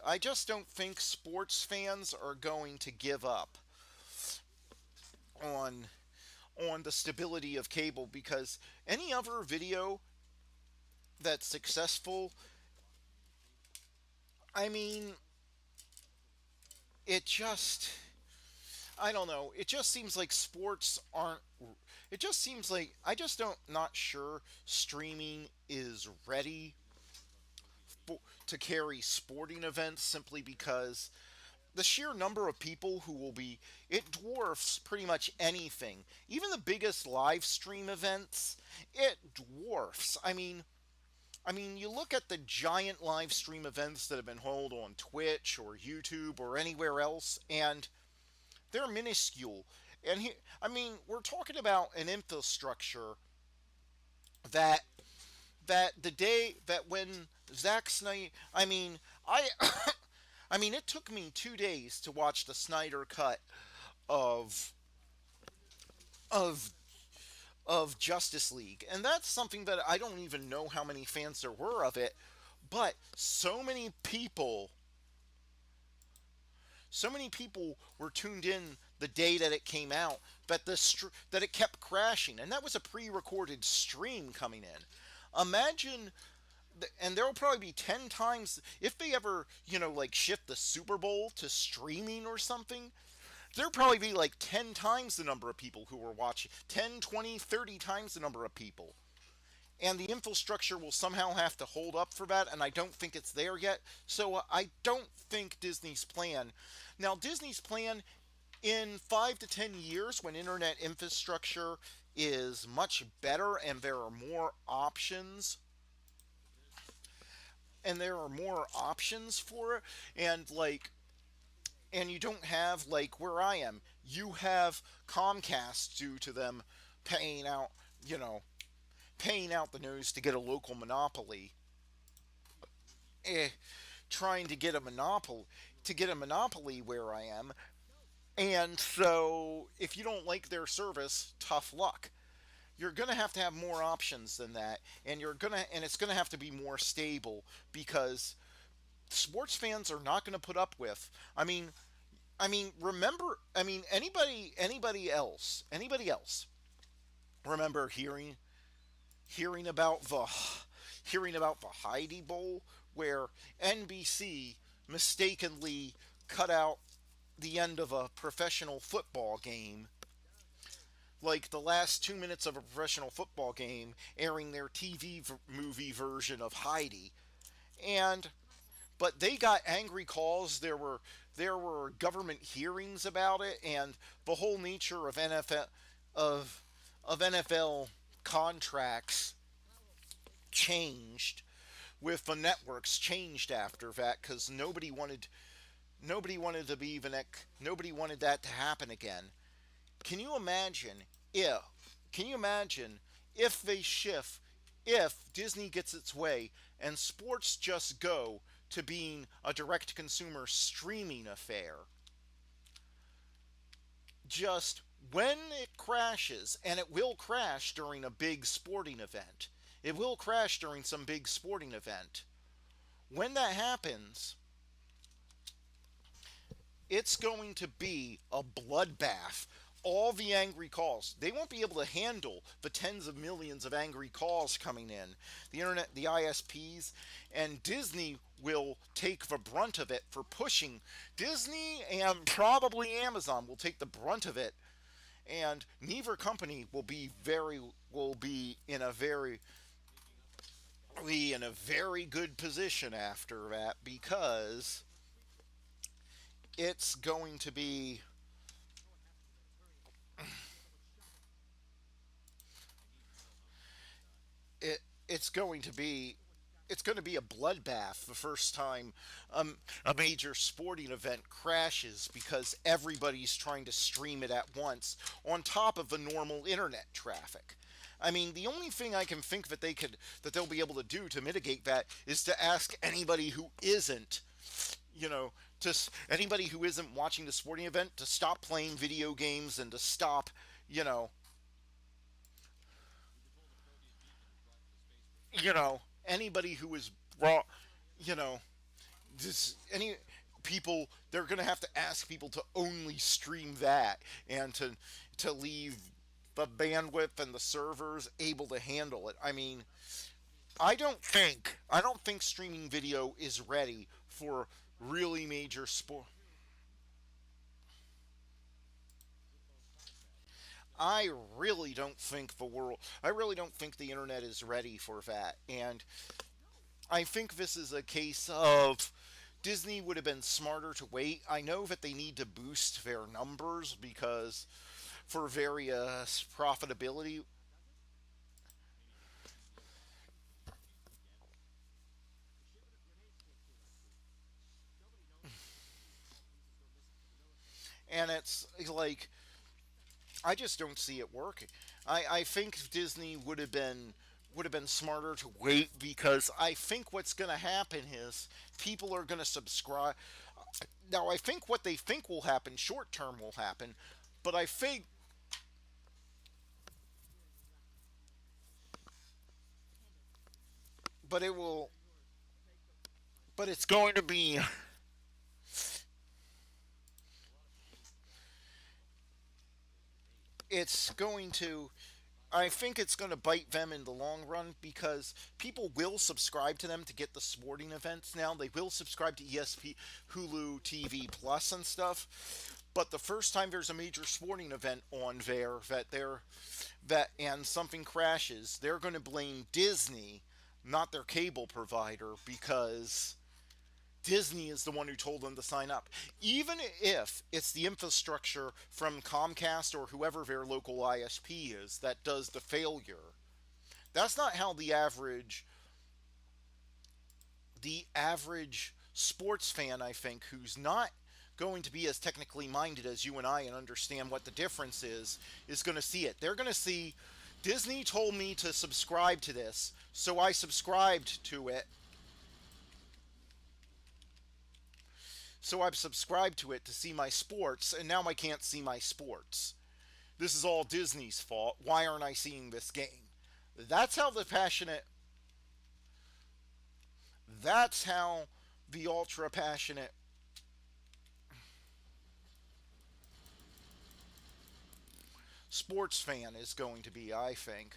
I just don't think sports fans are going to give up on the stability of cable, because any other video that's successful, I mean, it just I don't know. It just seems like sports aren't. It just seems like I just don't not sure streaming is ready to carry sporting events, simply because the sheer number of people who will be it dwarfs pretty much anything. Even the biggest live stream events, it dwarfs. I mean, you look at the giant live stream events that have been held on Twitch or YouTube or anywhere else, and they're minuscule. And we're talking about an infrastructure that the day that when Zack Snyder, I, it took me 2 days to watch the Snyder cut of of Justice League, and that's something that I don't even know how many fans there were of it, but so many people were tuned in the day that it came out that that it kept crashing, and that was a pre-recorded stream coming in. Imagine, and there will probably be 10 times if they ever, like shift the Super Bowl to streaming or something. There'll probably be like 10 times the number of people who were watching, 10, 20, 30 times the number of people. And the infrastructure will somehow have to hold up for that, and I don't think it's there yet. So I don't think Disney's plan in 5 to 10 years, when internet infrastructure is much better and there are more options for it, and and you don't have, like where I am, you have Comcast due to them paying out, you know, paying out the nose to get a local monopoly. eh, trying to get a monopoly where I am. And so if you don't like their service, tough luck. You're going to have more options than that, and it's going to have to be more stable, because sports fans are not going to put up with. Remember, anybody else remember hearing about the Heidi Bowl, where NBC mistakenly cut out the end of a professional football game, like the last 2 minutes of a professional football game, airing their movie version of Heidi. And but they got angry calls. There were government hearings about it, and the whole nature of of NFL contracts changed, with the networks changed after that, because nobody wanted that to happen again. Can you imagine if can you imagine if they shift if Disney gets its way and sports just go to being a direct consumer streaming affair? Just when it crashes, and it will crash during a big sporting event. It will crash during some big sporting event. When that happens, it's going to be a bloodbath. All the angry calls. They won't be able to handle the tens of millions of angry calls coming in. The internet, the ISPs, and Disney will take the brunt of it for pushing. Disney and probably Amazon will take the brunt of it, and neither company will be in a very good position after that, because it's going to be it it's going to be it's going to be a bloodbath the first time a major sporting event crashes, because everybody's trying to stream it at once on top of the normal internet traffic. The only thing I can think that they'll be able to do to mitigate that is to ask anybody who isn't, you know, anybody who isn't watching the sporting event to stop playing video games, and to stop, you know, anybody who is raw, you know, just any people. They're going to have to ask people to only stream that, and to leave the bandwidth and the servers able to handle it. I don't think streaming video is ready for really major sport. I really don't think the internet is ready for that. And I think this is a case of Disney would have been smarter to wait. I know that they need to boost their numbers, because for various profitability, and it's like, I just don't see it working. I think Disney would have been smarter to wait, because I think what's going to happen is people are going to subscribe. Now, I think what they think will happen short term will happen, but I think but it will but it's going to I think it's going to bite them in the long run, because people will subscribe to them to get the sporting events now. They will subscribe to ESP, Hulu TV Plus and stuff. But the first time there's a major sporting event on there that and something crashes, they're going to blame Disney, not their cable provider, because Disney is the one who told them to sign up. Even if it's the infrastructure from Comcast or whoever their local ISP is that does the failure. That's not how the average sports fan, I think, who's not going to be as technically minded as you and I and understand what the difference is going to see it. They're going to see Disney told me to subscribe to this, so I subscribed to it. So I've subscribed to it to see my sports, and now I can't see my sports. This is all Disney's fault. Why aren't I seeing this game? That's how the passionate. That's how the ultra passionate sports fan is going to be, I think.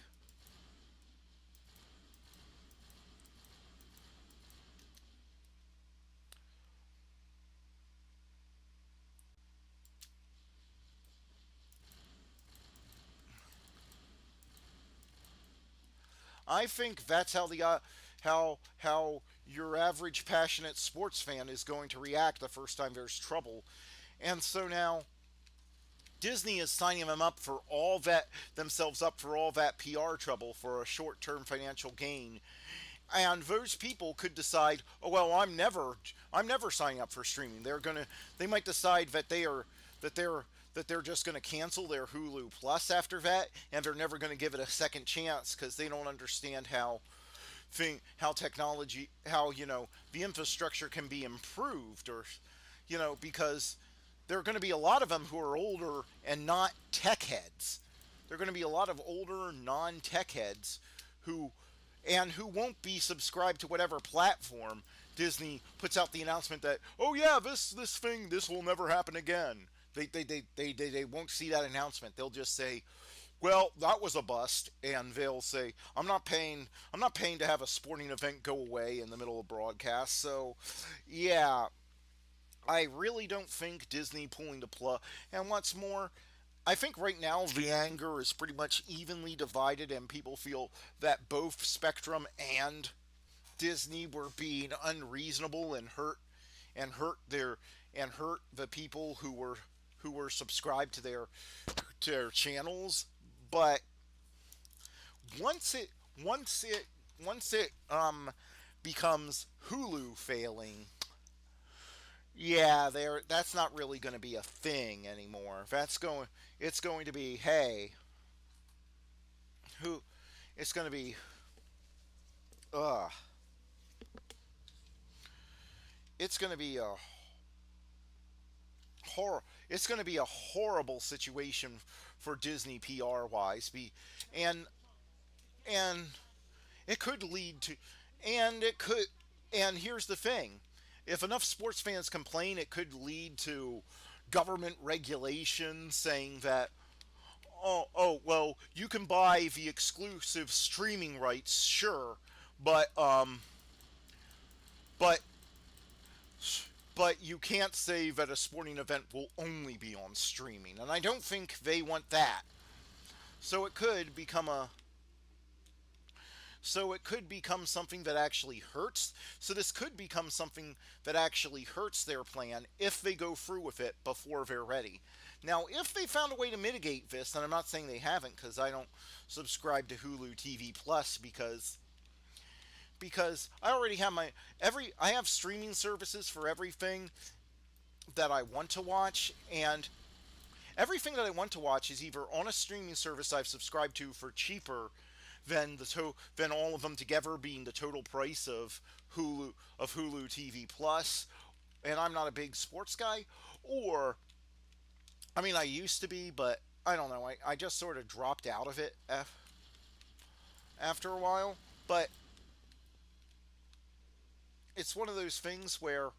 I think that's how how your average passionate sports fan is going to react the first time there's trouble. And so now Disney is signing themselves up for all that PR trouble for a short-term financial gain. And those people could decide, oh well, I'm never signing up for streaming. They might decide that they're just going to cancel their Hulu Plus after that, and they're never going to give it a second chance because they don't understand how technology, how the infrastructure can be improved, or because there are going to be a lot of them who are older and not tech heads. There are going to be a lot of older non-tech heads who who won't be subscribed to whatever platform Disney puts out the announcement that, oh yeah, this will never happen again. They won't see that announcement. They'll just say, well, that was a bust, and they'll say, I'm not paying to have a sporting event go away in the middle of broadcast. So yeah, I really don't think Disney pulling the plug. And what's more, I think right now the anger is pretty much evenly divided, and people feel that both Spectrum and Disney were being unreasonable and hurt their and hurt the people who were subscribed to their channels. But once it once it once it becomes Hulu failing, yeah, that's not really going to be a thing anymore. It's going to be, hey, who it's going to be uh it's going to be a it's going to be a horrible situation for Disney PR wise. And and it could lead to and it could and here's the thing. If enough sports fans complain, it could lead to government regulation saying that, oh well, you can buy the exclusive streaming rights, sure, but but but you can't say that a sporting event will only be on streaming, and I don't think they want that. So it could become a so it could become something that actually hurts. So this could become something that actually hurts their plan if they go through with it before they're ready. Now, if they found a way to mitigate this, and I'm not saying they haven't, because I don't subscribe to Hulu TV Plus because I already have I have streaming services for everything that I want to watch, and everything that I want to watch is either on a streaming service I've subscribed to for cheaper than all of them together being the total price of Hulu TV Plus, and I'm not a big sports guy, or I mean I used to be, but I don't know, I just sort of dropped out of it after a while, but it's one of those things where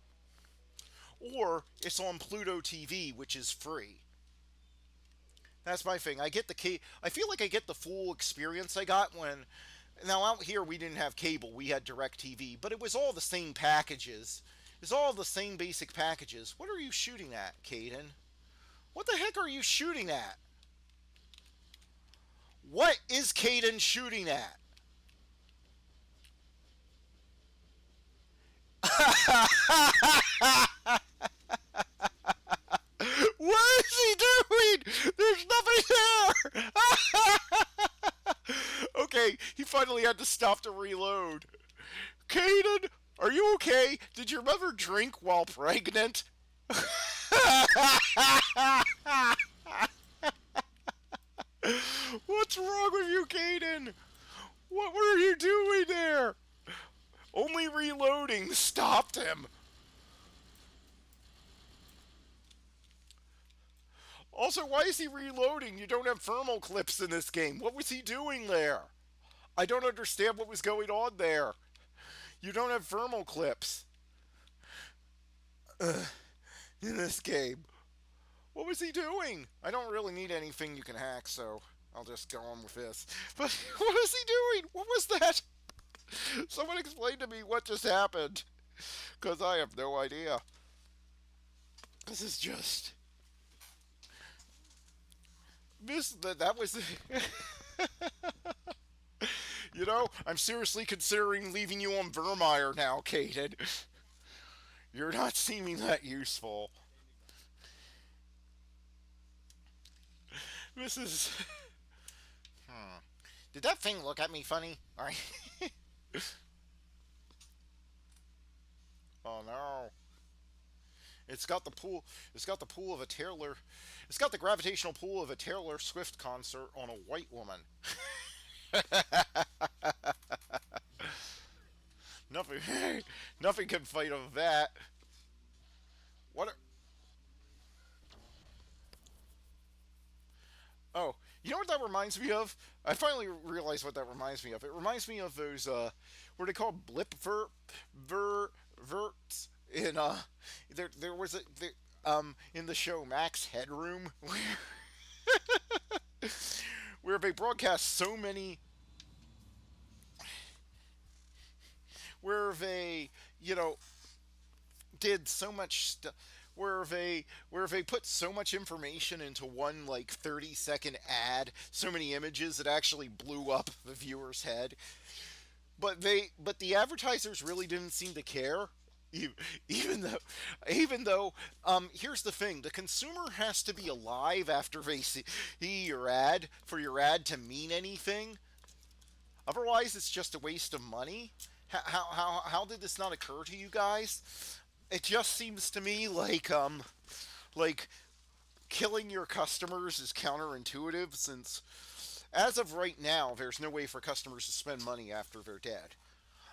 or it's on Pluto TV, which is free. That's my thing. I feel like I get the full experience I got when. Now out here we didn't have cable. We had Direct TV, but it was all the same packages. It's all the same basic packages. What are you shooting at, Caden? What the heck are you shooting at? What is Caden shooting at? What is he doing? There's nothing there. Okay, he finally had to stop to reload. Caden, are you okay? Did your mother drink while pregnant? What's wrong with you, Caden? What were you doing there? Only reloading stopped him. Also, why is he reloading? You don't have thermal clips in this game. What was he doing there? I don't understand what was going on there. You don't have thermal clips in this game. What was he doing? I don't really need anything you can hack, so I'll just go on with this. But what is he doing? What was that? Someone explain to me what just happened. Because I have no idea. This is just. That was. I'm seriously considering leaving you on Vermeer now, Kaden. You're not seeming that useful. This is. Hmm. Did that thing look at me funny? Alright. Oh no. It's got the pool. It's got the pool of a Taylor. It's got the gravitational pull of a Taylor Swift concert on a white woman. Nothing. Nothing can fight of that. What? Oh, you know what that reminds me of? I finally realized what that reminds me of. It reminds me of those what are they called? Blip verts in there was in the show Max Headroom where they broadcast so many where they you know did so much stuff where they put so much information into one like 30-second ad, so many images that actually blew up the viewer's head. But the advertisers really didn't seem to care. E- Even though, here's the thing: the consumer has to be alive after they see your ad for your ad to mean anything. Otherwise, it's just a waste of money. How did this not occur to you guys? It just seems to me like killing your customers is counterintuitive since as of right now there's no way for customers to spend money after they're dead.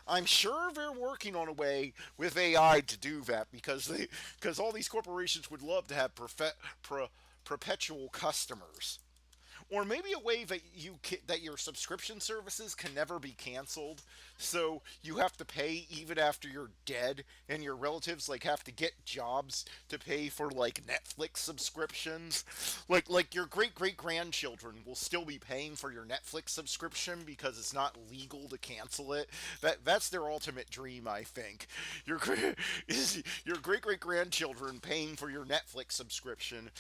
I'm sure they're working on a way with AI to do that because all these corporations would love to have perpetual customers. Or maybe a way that that your subscription services can never be canceled, so you have to pay even after you're dead, and your relatives like have to get jobs to pay for like Netflix subscriptions. Like your great great grandchildren will still be paying for your Netflix subscription because it's not legal to cancel it. That's their ultimate dream, I think. Your is your great great grandchildren paying for your Netflix subscription,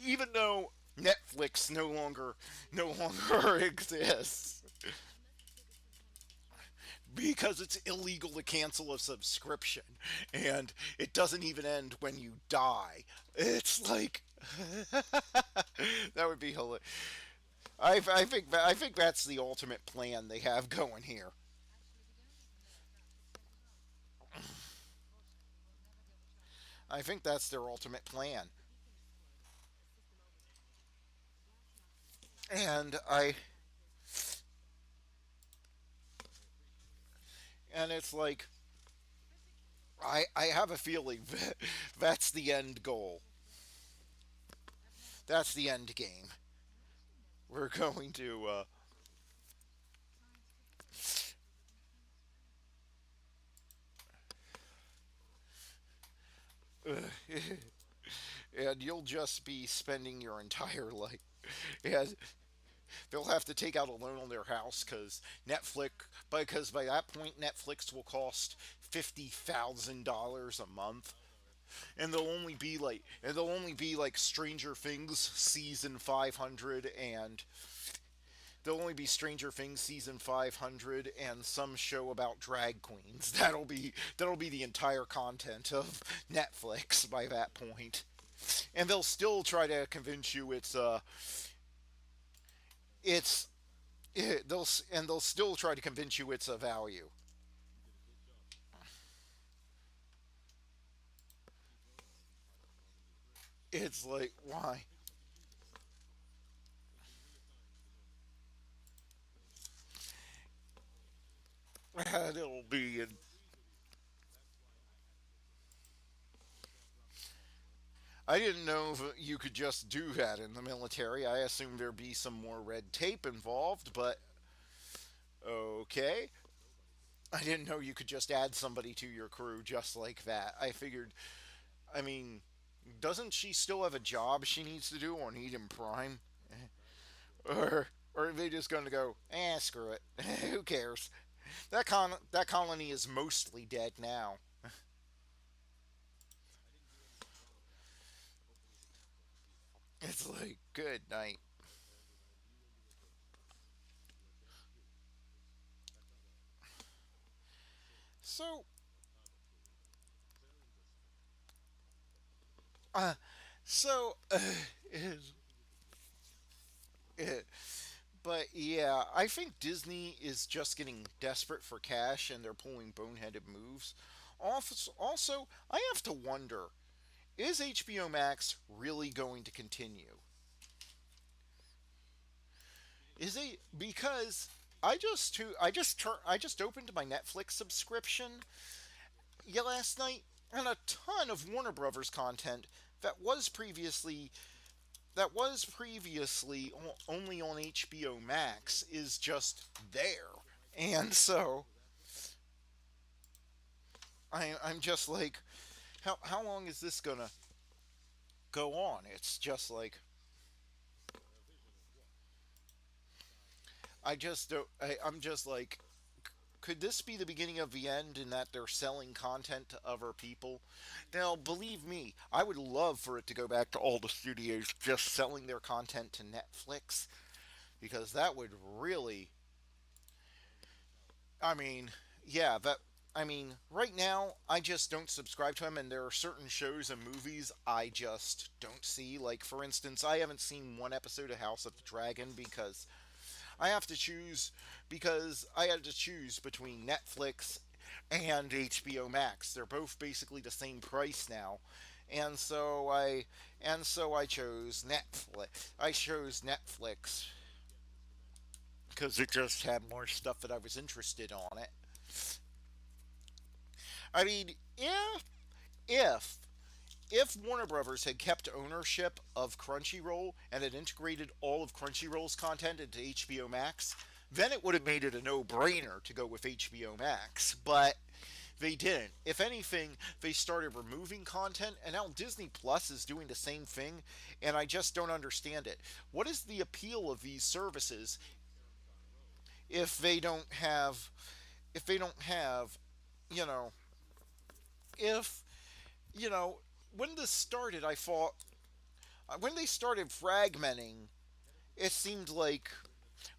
even though Netflix no longer exists because it's illegal to cancel a subscription and it doesn't even end when you die. It's like that would be hilarious. I think that's the ultimate plan they have going here. I think that's their ultimate plan. And I and it's like I have a feeling that that's the end goal. That's the end game. We're going to and you'll just be spending your entire life. And they'll have to take out a loan on their house because by that point Netflix will cost $50,000 a month, and they'll only be like Stranger Things season 500 and there'll only be Stranger Things season 500 and some show about drag queens. That'll be the entire content of Netflix by that point. And they'll still try to convince you it's they'll still try to convince you it's a value. It's like why? And it'll be I didn't know if you could just do that in the military. I assumed there'd be some more red tape involved, but okay. I didn't know you could just add somebody to your crew just like that. I figured, I mean, doesn't she still have a job she needs to do on Eden Prime? Or are they just going to go, screw it. Who cares? That colony is mostly dead now. It's like, good night. So, uh, so, is, uh, but yeah, I think Disney is just getting desperate for cash and they're pulling boneheaded moves. Also, I have to wonder, is HBO Max really going to continue? Is it because I just opened my Netflix subscription last night, and a ton of Warner Brothers content that was previously only on HBO Max is just there. And so I'm just like, how long is this gonna go on? It's just like I'm just like, could this be the beginning of the end in that they're selling content to other people? Now, believe me, I would love for it to go back to all the studios just selling their content to Netflix because that would really, I mean, yeah, that. I mean, right now, I just don't subscribe to them, and there are certain shows and movies I just don't see. Like, for instance, I haven't seen one episode of House of the Dragon I have to choose because I had to choose between Netflix and HBO Max. They're both basically the same price now. And so I I chose Netflix. I chose Netflix because it just had more stuff that I was interested on it. I mean, if if Warner Brothers had kept ownership of Crunchyroll and had integrated all of Crunchyroll's content into HBO Max, then it would have made it a no-brainer to go with HBO Max. But they didn't. If anything, they started removing content, and now Disney Plus is doing the same thing, and I just don't understand it. What is the appeal of these services if they don't have, if they don't have, you know, if, you know, when this started, I thought, when they started fragmenting, it seemed like,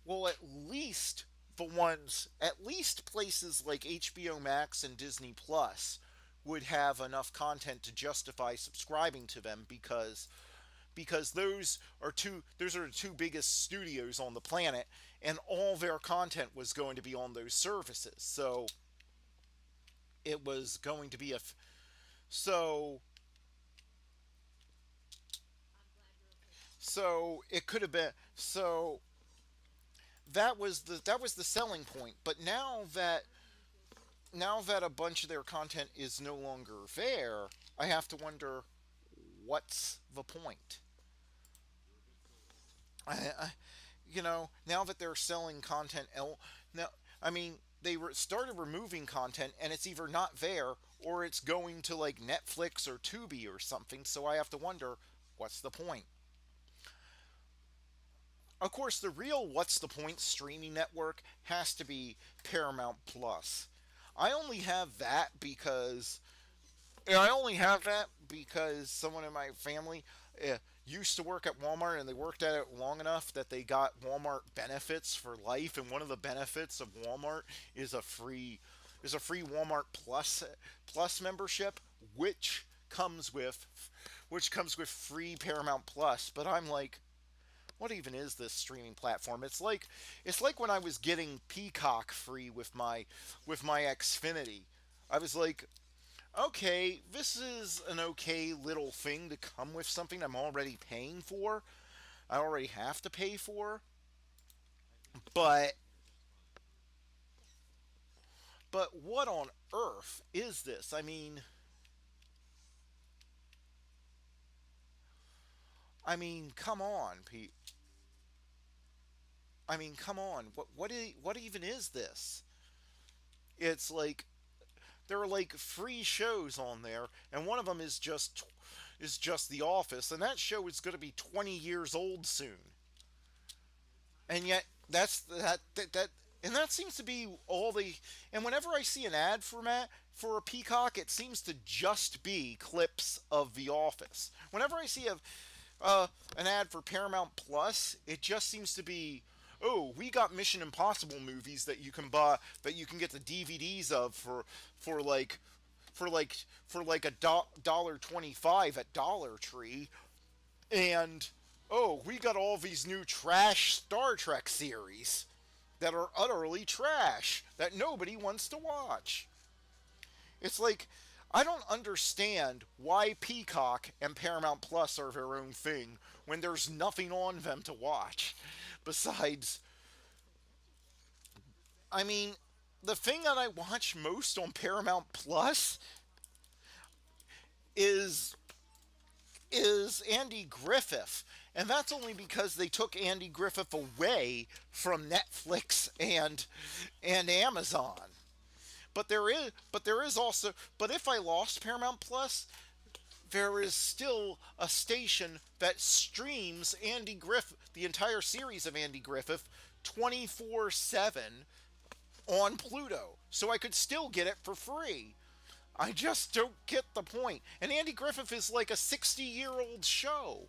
well, at least places like HBO Max and Disney Plus would have enough content to justify subscribing to them because those are the two biggest studios on the planet and all their content was going to be on those services. So it was going to be so so it could have been so that was the selling point. But now that a bunch of their content is no longer there, I have to wonder what's the point. I now that they're selling content, now I mean started removing content, and it's either not there or it's going to like Netflix or Tubi or something. So I have to wonder what's the point. Of course, the real what's the point streaming network has to be Paramount Plus. I only have that because I only have that because someone in my family used to work at Walmart and they worked at it long enough that they got Walmart benefits for life. And one of the benefits of Walmart is a free Walmart Plus membership, comes with which comes with free Paramount Plus. But I'm like, what even is this streaming platform? It's like when I was getting Peacock free with my Xfinity. I was like, okay, this is an okay little thing to come with something I'm already paying for. I already have to pay for, but what on earth is this? I mean, I mean, come on, Pete. I mean, come on. What even is this? It's like there are like free shows on there, and one of them is just The Office, and that show is going to be 20 years old soon. And yet and that seems to be all the. And whenever I see an ad for a Peacock, it seems to just be clips of The Office. Whenever I see an ad for Paramount Plus, it just seems to be, oh, we got Mission Impossible movies that you can buy, that you can get the DVDs of for like for like dollar 25 at Dollar Tree, and oh, we got all these new trash Star Trek series that are utterly trash that nobody wants to watch. It's like I don't understand why Peacock and Paramount Plus are their own thing when there's nothing on them to watch. Besides, I mean, the thing that I watch most on Paramount Plus is Andy Griffith, and that's only because they took Andy Griffith away from Netflix and Amazon. But there is also, but if I lost Paramount Plus, there is still a station that streams Andy Griffith, the entire series of Andy Griffith, 24/7 on Pluto. So I could still get it for free. I just don't get the point. And Andy Griffith is like a 60-year-old show.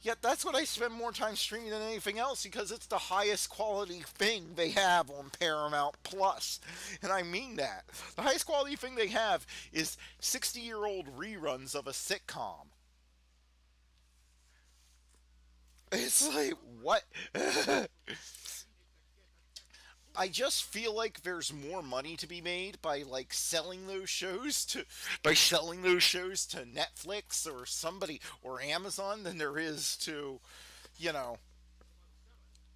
Yet that's what I spend more time streaming than anything else because it's the highest quality thing they have on Paramount Plus. And I mean that. The highest quality thing they have is 60-year-old reruns of a sitcom. It's like, what? I just feel like there's more money to be made by like selling those shows to Netflix or somebody or Amazon than there is to, you know,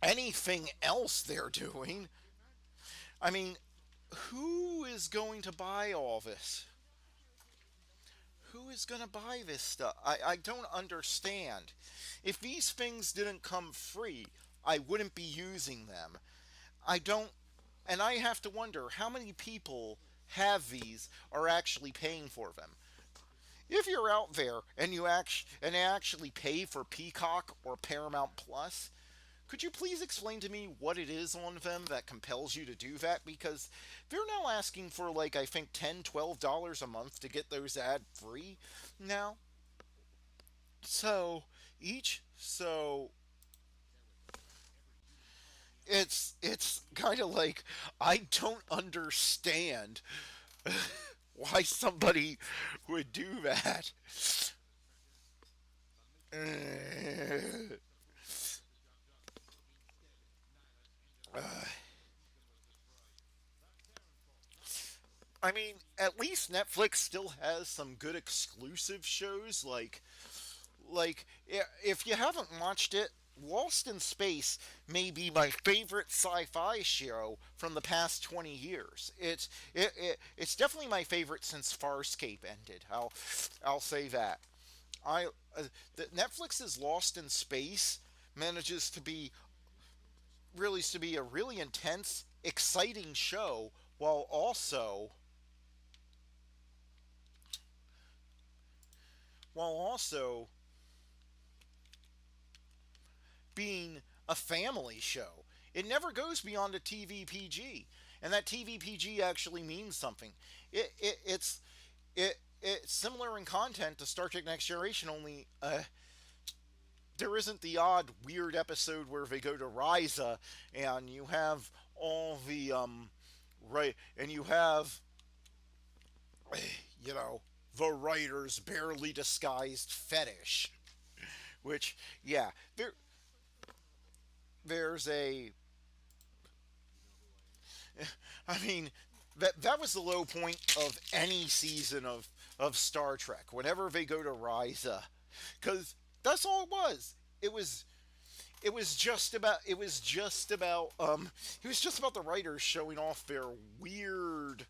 anything else they're doing. I mean, who is going to buy all this? Who is going to buy this stuff? I don't understand. If these things didn't come free, I wouldn't be using them. I don't, and I have to wonder how many people have these are actually paying for them. If you're out there and actually pay for Peacock or Paramount Plus, could you please explain to me what it is on them that compels you to do that? Because they're now asking for like I think $10, $12 a month to get those ad free now. So so it's kind of like I don't understand why somebody would do that. I mean, at least Netflix still has some good exclusive shows like if you haven't watched it, Lost in Space may be my favorite sci-fi show from the past 20 years. It's definitely my favorite since Farscape ended. I'll say that. I Netflix's Lost in Space manages to be a really intense, exciting show while also while also being a family show. It never goes beyond a TV PG, and that TV PG actually means something. It's similar in content to Star Trek Next Generation, only there isn't the odd weird episode where they go to Ryza and you have all the right and you have you know the writer's barely disguised fetish, which yeah there's a I mean, that was the low point of any season of Star Trek. Whenever they go to Ryza, because that's all it was. It was just about the writers showing off weird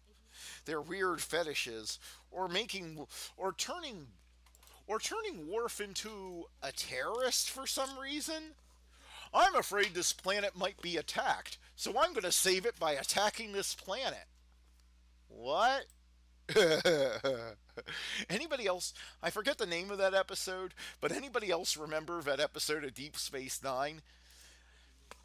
their weird fetishes or making or turning or turning Worf into a terrorist for some reason. I'm afraid this planet might be attacked, so I'm going to save it by attacking this planet. What? Anybody else? I forget the name of that episode, but anybody else remember that episode of Deep Space Nine?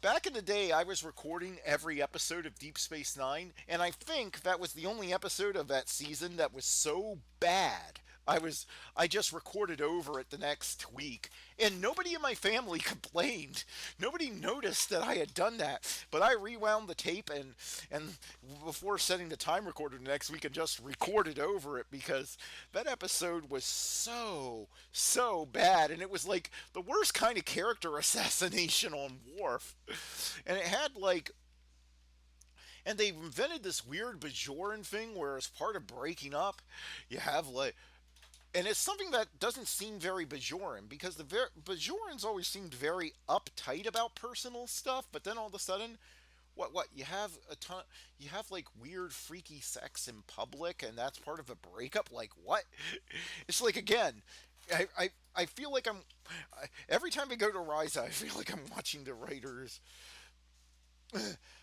Back in the day, I was recording every episode of Deep Space Nine, and I think that was the only episode of that season that was so bad. I just recorded over it the next week, and nobody in my family complained. Nobody noticed that I had done that. But I rewound the tape and before setting the time recorder the next week and just recorded over it because that episode was so bad, and it was like the worst kind of character assassination on Worf. And it had like and they invented this weird Bajoran thing where as part of breaking up, you have like and it's something that doesn't seem very Bajoran because Bajorans always seemed very uptight about personal stuff, but then all of a sudden, what you have a ton, you have like weird freaky sex in public, and that's part of a breakup. Like what? It's like again, I feel like every time I go to Ryza, I feel like I'm watching the writers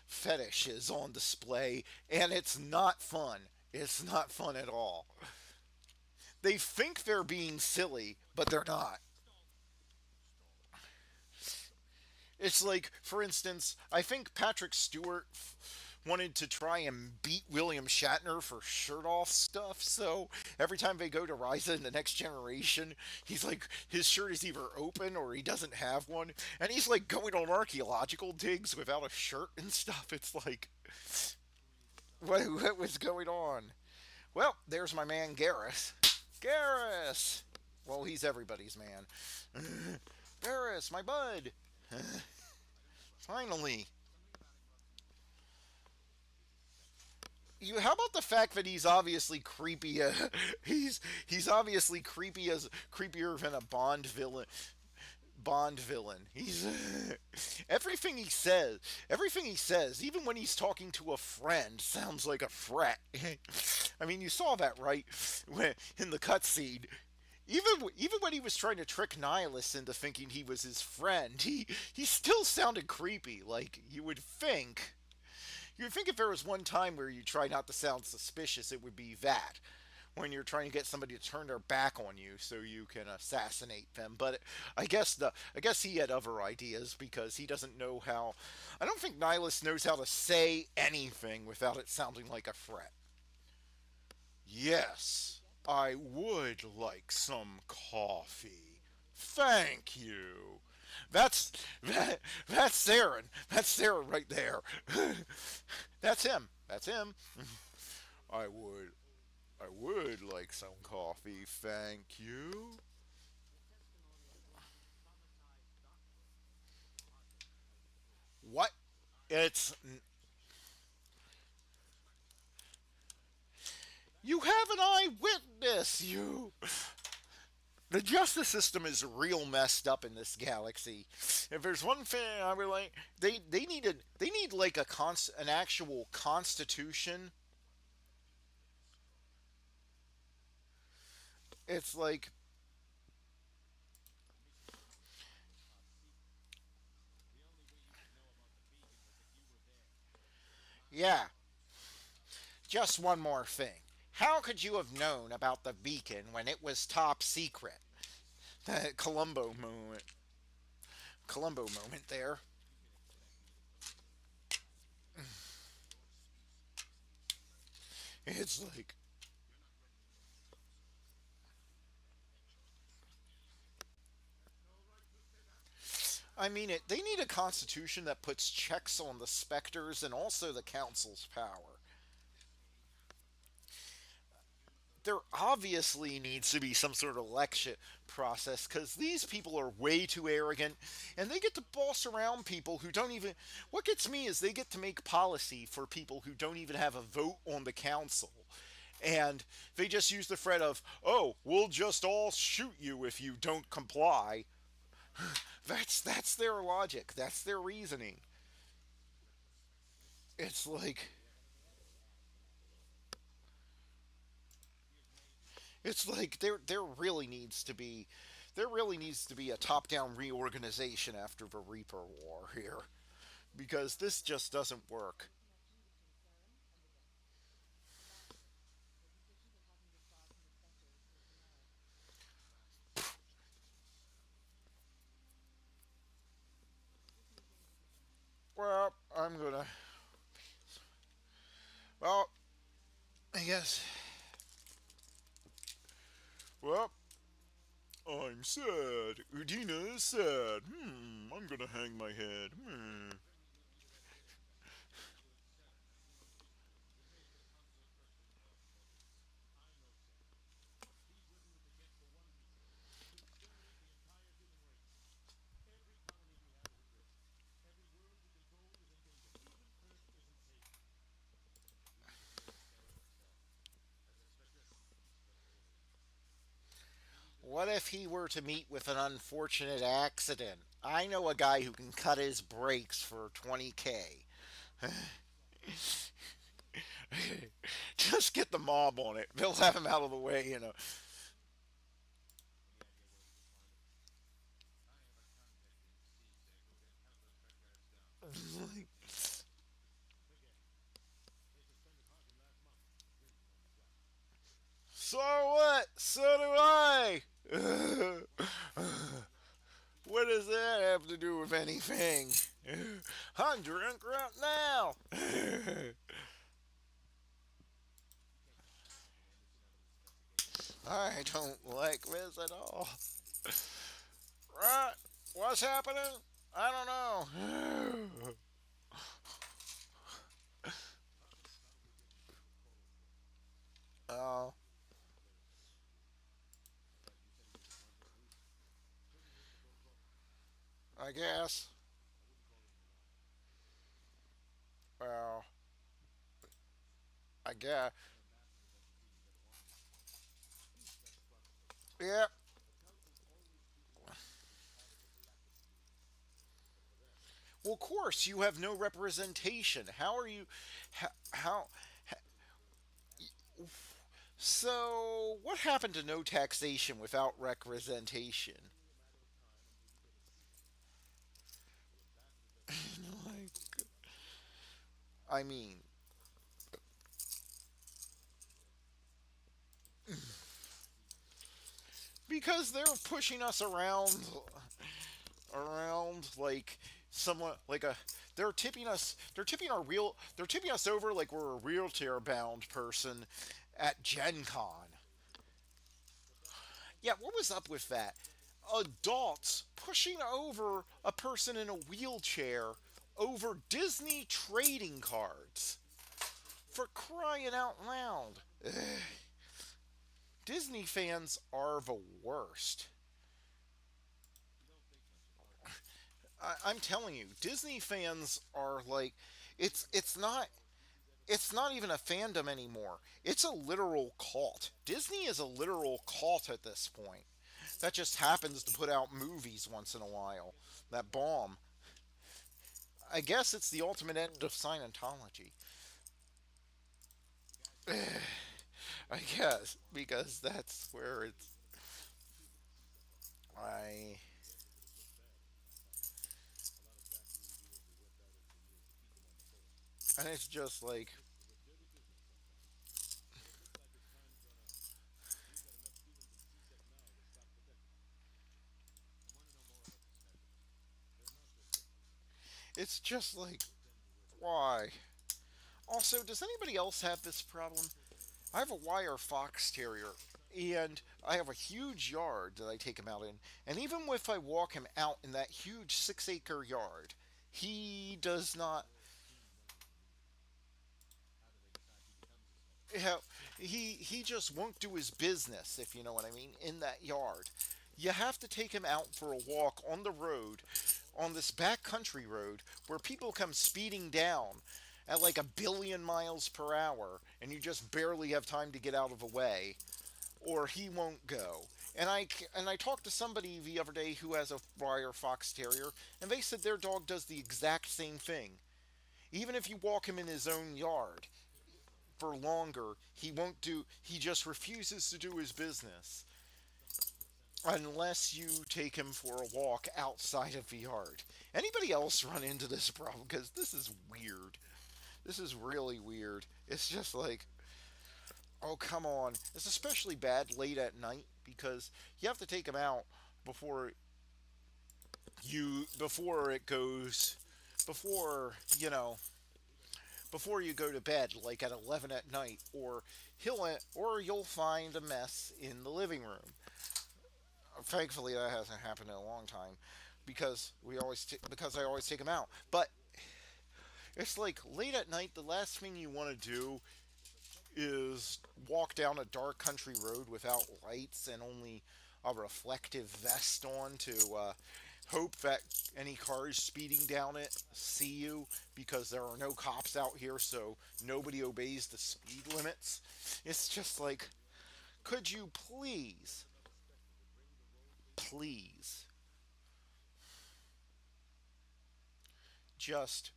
fetishes on display, and it's not fun. It's not fun at all. They think they're being silly, but they're not. It's like, for instance, I think Patrick Stewart wanted to try and beat William Shatner for shirt off stuff. So every time they go to Ryza in the next generation, he's like, his shirt is either open or he doesn't have one. And he's like going on archaeological digs without a shirt and stuff. It's like, what was going on? Well, there's my man Garrus. Garrus! Well, he's everybody's man. Garrus, my bud! Finally. How about the fact that he's obviously creepy? He's obviously creepy as creepier than a Bond villain. Bond villain. He's everything he says, even when he's talking to a friend, sounds like a threat. I mean, you saw that right in the cutscene. Even when he was trying to trick Nihilus into thinking he was his friend, he still sounded creepy. Like you would think if there was one time where you try not to sound suspicious, it would be that when you're trying to get somebody to turn their back on you so you can assassinate them. But I guess he had other ideas because he doesn't know how. I don't think Nihilus knows how to say anything without it sounding like a threat. Yes, I would like some coffee. Thank you. That's that's Saren. That's Saren right there. That's him. That's him. I would I would like some coffee, thank you. What? It's you have an eyewitness. You. The justice system is real messed up in this galaxy. If there's one thing I would like, they need like an actual constitution. It's like yeah. Just one more thing. How could you have known about the beacon when it was top secret? That Columbo moment there. It's like I mean it. They need a constitution that puts checks on the specters and also the council's power. There obviously needs to be some sort of election process because these people are way too arrogant and they get to boss around people who don't even. What gets me is they get to make policy for people who don't even have a vote on the council. And they just use the threat of, oh, we'll just all shoot you if you don't comply. That's their logic. That's their reasoning. It's like It's like there really needs to be a top-down reorganization after the Reaper War here because this just doesn't work. Well, I'm gonna. Well, I guess. Well, I'm sad. Udina is sad. I'm gonna hang my head. What if he were to meet with an unfortunate accident? I know a guy who can cut his brakes for 20K. Just get the mob on it. They'll have him out of the way. So what? So do I. What does that have to do with anything? I'm drunk right now. I don't like this at all. Right? What's happening? I don't know. Oh, I guess. Well, I guess. Yeah. Well, of course, you have no representation. How are you? How so? What happened to no taxation without representation? Like, I mean, because they're pushing us around like someone like a they're tipping us over like we're a wheelchair bound person at Gen Con. Yeah, what was up with that? Adults pushing over a person in a wheelchair over Disney trading cards. For crying out loud. Disney fans are the worst. I'm telling you, Disney fans are like it's not even a fandom anymore. It's a literal cult. Disney is a literal cult at this point. That just happens to put out movies once in a while that bomb. I guess it's the ultimate end of Scientology. I guess because that's where it's I and it's just like it's just like why? Also, does anybody else have this problem? I have a wire fox terrier, and I have a huge yard that I take him out in. And even if I walk him out in that huge 6 acre yard, he does not. Yeah, he just won't do his business, if you know what I mean, in that yard. You have to take him out for a walk on the road, on this back country road where people come speeding down at like 1 billion miles per hour, and you just barely have time to get out of the way, or he won't go. And I talked to somebody the other day who has a wire fox terrier, and they said their dog does the exact same thing. Even if you walk him in his own yard, for longer. He won't do. He just refuses to do his business unless you take him for a walk outside of the yard. Anybody else run into this problem? Because this is weird. This is really weird. It's just like, oh, come on. It's especially bad late at night because you have to take him out before before it goes, before, before you go to bed, like at 11 at night, or you'll find a mess in the living room. Thankfully, that hasn't happened in a long time because I always take him out. But it's like late at night, the last thing you want to do is walk down a dark country road without lights and only a reflective vest on to hope that any cars speeding down it see you because there are no cops out here, so nobody obeys the speed limits. It's just like, could you please, just.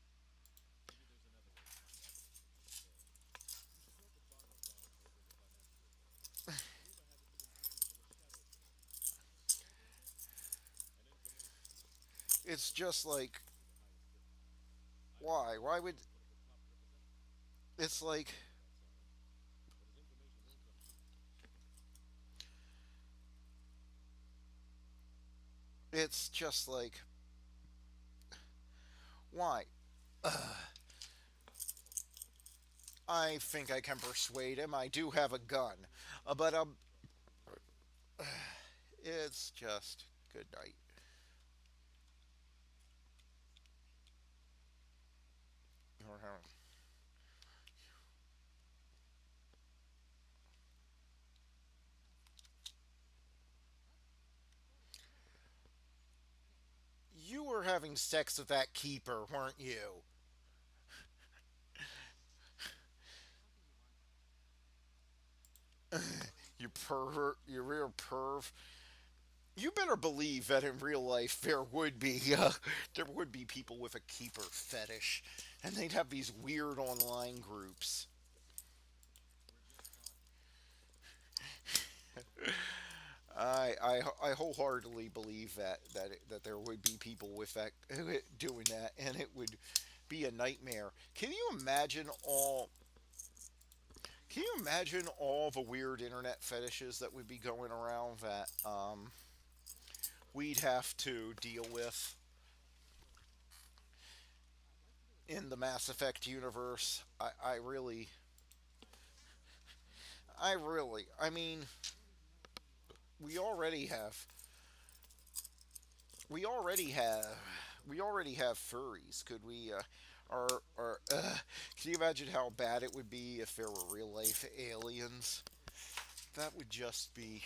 It's just like, why? Why would. It's like. It's just like, why? I think I can persuade him. I do have a gun. But it's just good night. You were having sex with that keeper, weren't you? You pervert. You real perv. You better believe that in real life there would be people with a keeper fetish, and they'd have these weird online groups. I wholeheartedly believe that there would be people with that doing that, and it would be a nightmare. Can you imagine all the weird internet fetishes that would be going around that we'd have to deal with in the Mass Effect universe? I mean, we already have, we already have, we already have furries. Could we, can you imagine how bad it would be if there were real life aliens? That would just be,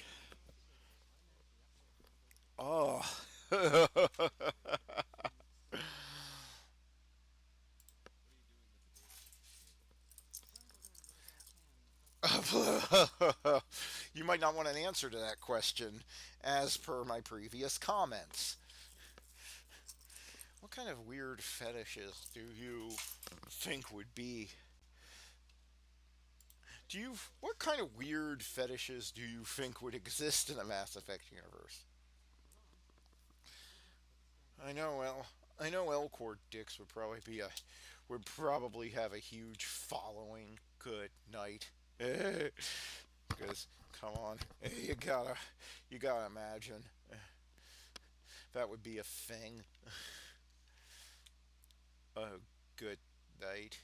oh. You might not want an answer to that question, as per my previous comments. What kind of weird fetishes do you think would be? What kind of weird fetishes do you think would exist in a Mass Effect universe? I know I know Elcor dicks would probably have a huge following. Good night. Because come on, you gotta imagine that would be a thing. Oh, good night.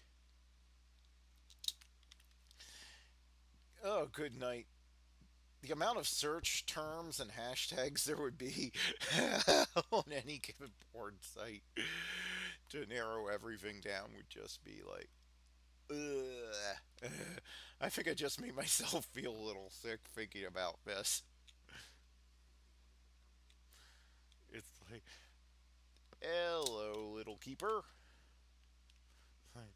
Oh, good night. The amount of search terms and hashtags there would be on any given porn site to narrow everything down would just be like, ugh. I think I just made myself feel a little sick thinking about this. It's like, hello, little keeper. Like,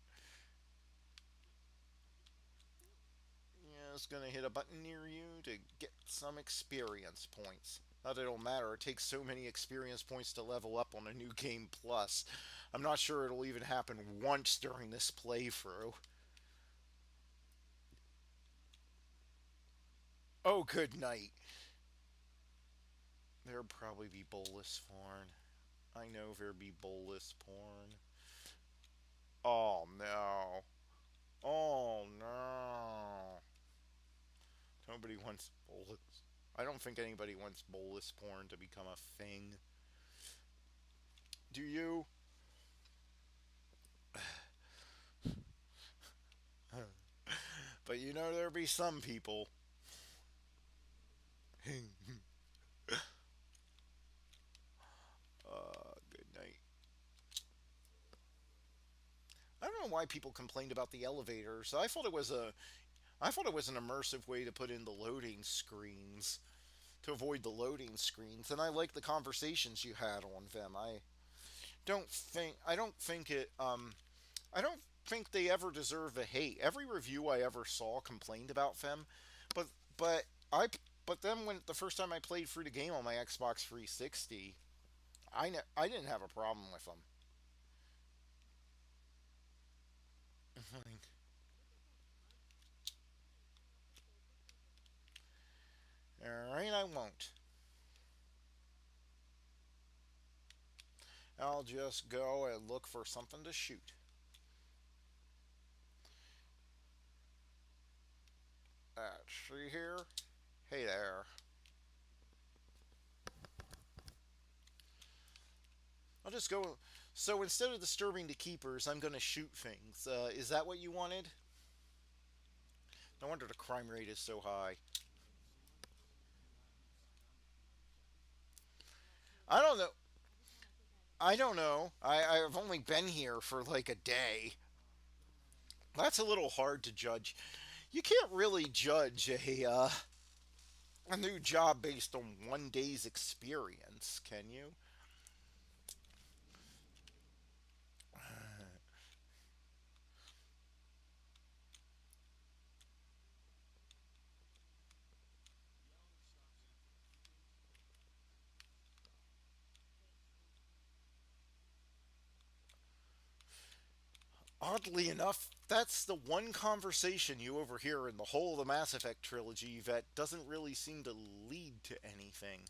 yeah, it's gonna hit a button near you to get some experience points. Not that it'll matter. It takes so many experience points to level up on a new game plus. I'm not sure it'll even happen once during this playthrough. Oh, good night. There'd probably be bolus porn. I know there'd be bolus porn. Oh no. Oh no. Nobody wants bolus. I don't think anybody wants bolus porn to become a thing. Do you? But you know there'll be some people. Good night. I don't know why people complained about the elevators. I thought it was an immersive way to put in the loading screens to avoid the loading screens, and I like the conversations you had on them. I don't think it I don't think they ever deserve the hate. Every review I ever saw complained about them, but but I but then when the first time I played through the game on my Xbox 360, I didn't have a problem with them. All right, I won't. I'll just go and look for something to shoot. Let's see here. Hey there. I'll just go. So instead of disturbing the keepers, I'm going to shoot things. Is that what you wanted? No wonder the crime rate is so high. I don't know. I don't know. I've only been here for like a day. That's a little hard to judge. You can't really judge a new job based on 1 day's experience, can you? Oddly enough, that's the one conversation you overhear in the whole of the Mass Effect trilogy that doesn't really seem to lead to anything.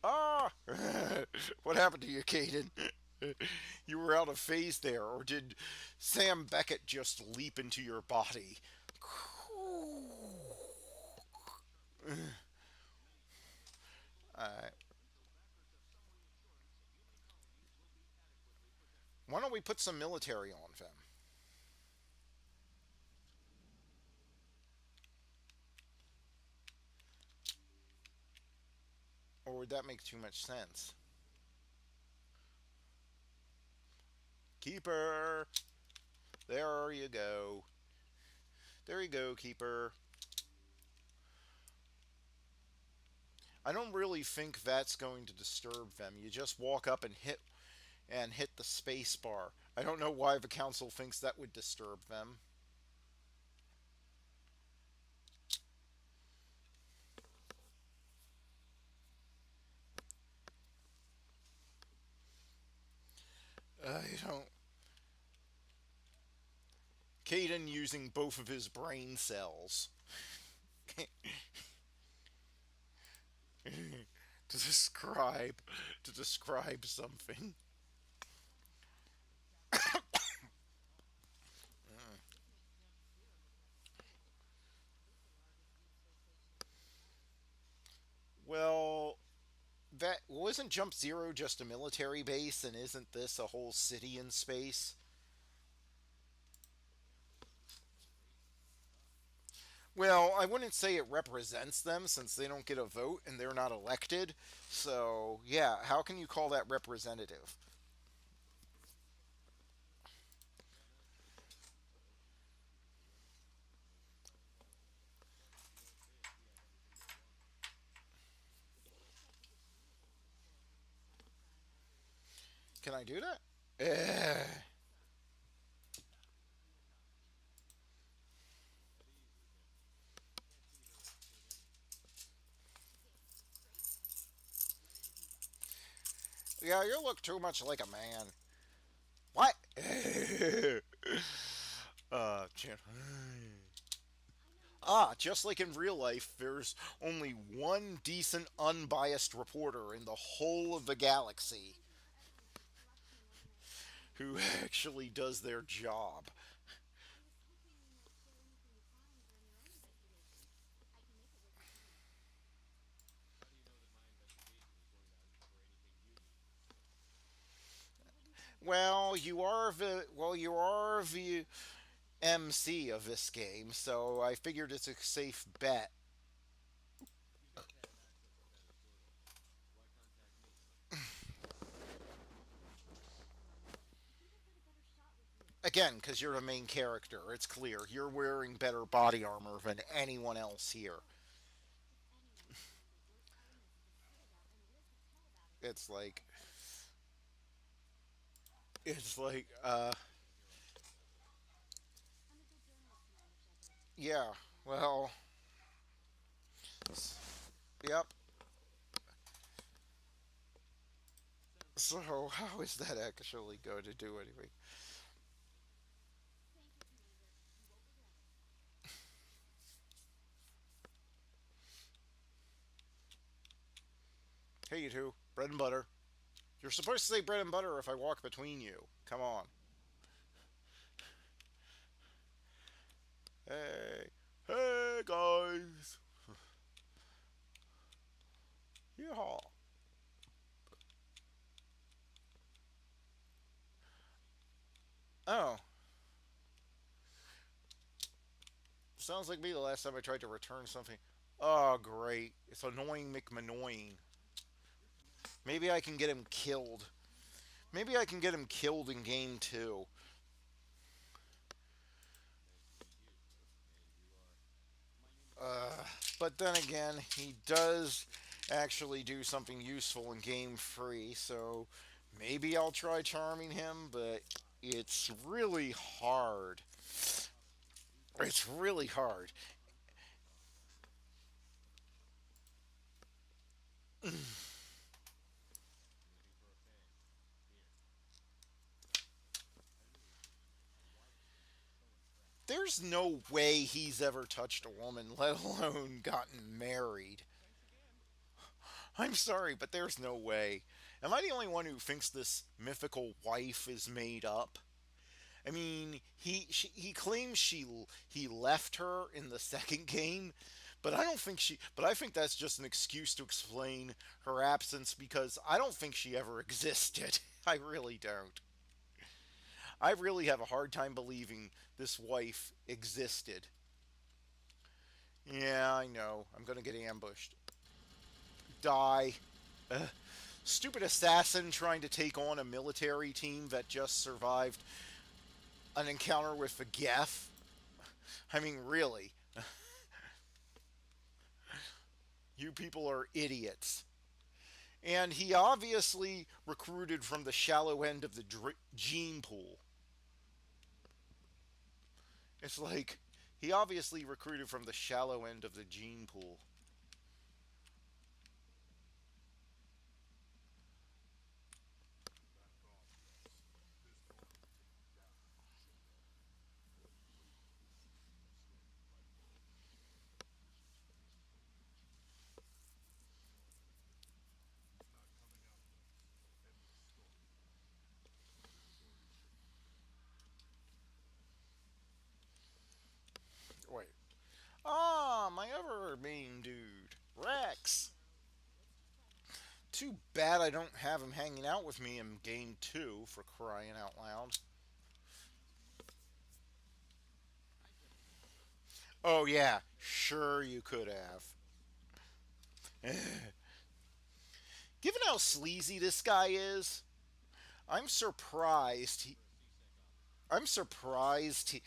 Ah! What happened to you, Caden? You were out of phase there, or did Sam Beckett just leap into your body? Uh, why don't we put some military on them? Or would that make too much sense? Keeper! There you go. There you go, Keeper. I don't really think that's going to disturb them. You just walk up and hit the space bar. I don't know why the council thinks that would disturb them. I don't. Caden using both of his brain cells to describe something. Well, that wasn't Jump Zero just a military base, and isn't this a whole city in space? Well, I wouldn't say it represents them since they don't get a vote and they're not elected. So, yeah, how can you call that representative? Can I do that? Eh. Yeah, you look too much like a man. What? Chan. Just like in real life, there's only one decent, unbiased reporter in the whole of the galaxy who actually does their job. You are the MC of this game, so I figured it's a safe bet. Again, because you're the main character, it's clear you're wearing better body armor than anyone else here. It's like, it's like, yeah. Well, yep. So how is that actually going to do anything? Hey, you two, bread and butter. You're supposed to say bread and butter if I walk between you. Come on. Hey, hey guys. Yeehaw. Oh, sounds like me the last time I tried to return something. Oh, great. It's annoying McMannoying. Maybe I can get him killed. Maybe I can get him killed in game two. But then again, he does actually do something useful in game three, so maybe I'll try charming him, but it's really hard. It's really hard. There's no way he's ever touched a woman, let alone gotten married. I'm sorry, but there's no way. Am I the only one who thinks this mythical wife is made up? I mean, he claims he left her in the second game, but I don't think she. But I think that's just an excuse to explain her absence because I don't think she ever existed. I really don't. I really have a hard time believing this wife existed. Yeah, I know. I'm gonna get ambushed. Die. Stupid assassin trying to take on a military team that just survived an encounter with the Geth. I mean, really. You people are idiots. And he obviously recruited from the shallow end of the gene pool. It's like he obviously recruited from the shallow end of the gene pool. Wait. Ah, my other main dude, Rex. Too bad I don't have him hanging out with me in game two for crying out loud. Oh, yeah, sure you could have. Given how sleazy this guy is, I'm surprised. I'm surprised.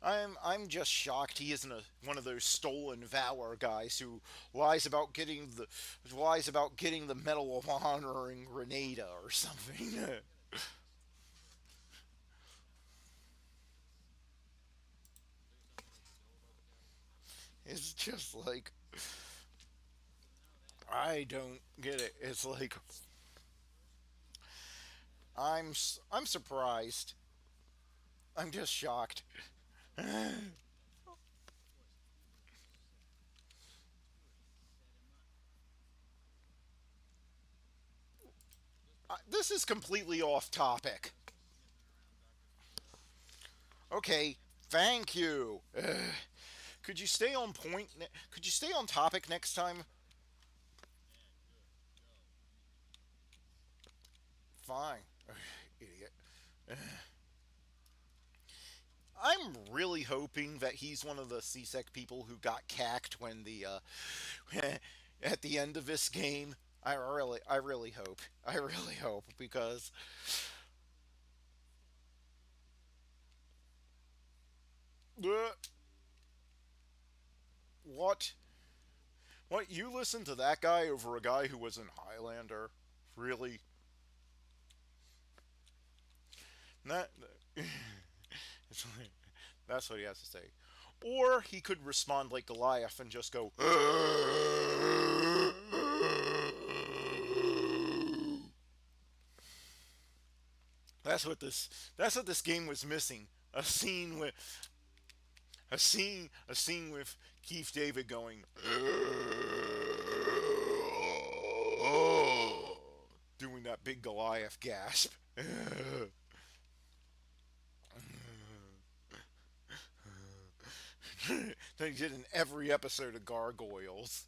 I'm just shocked he isn't one of those stolen valor guys who lies about getting the Medal of Honor in Grenada or something. It's just like I don't get it. It's like I'm surprised. I'm just shocked. This is completely off topic. Okay, thank you. Could you stay on point? Could you stay on topic next time? Fine. Idiot. I'm really hoping that he's one of the CSEC people who got cacked when the at the end of this game. I really hope. I really hope because uh, what what you listen to that guy over a guy who was in Highlander? Really? That that's what he has to say. Or he could respond like Goliath and just go. That's what this game was missing. A scene with Keith David going doing that big Goliath gasp. That he did in every episode of Gargoyles.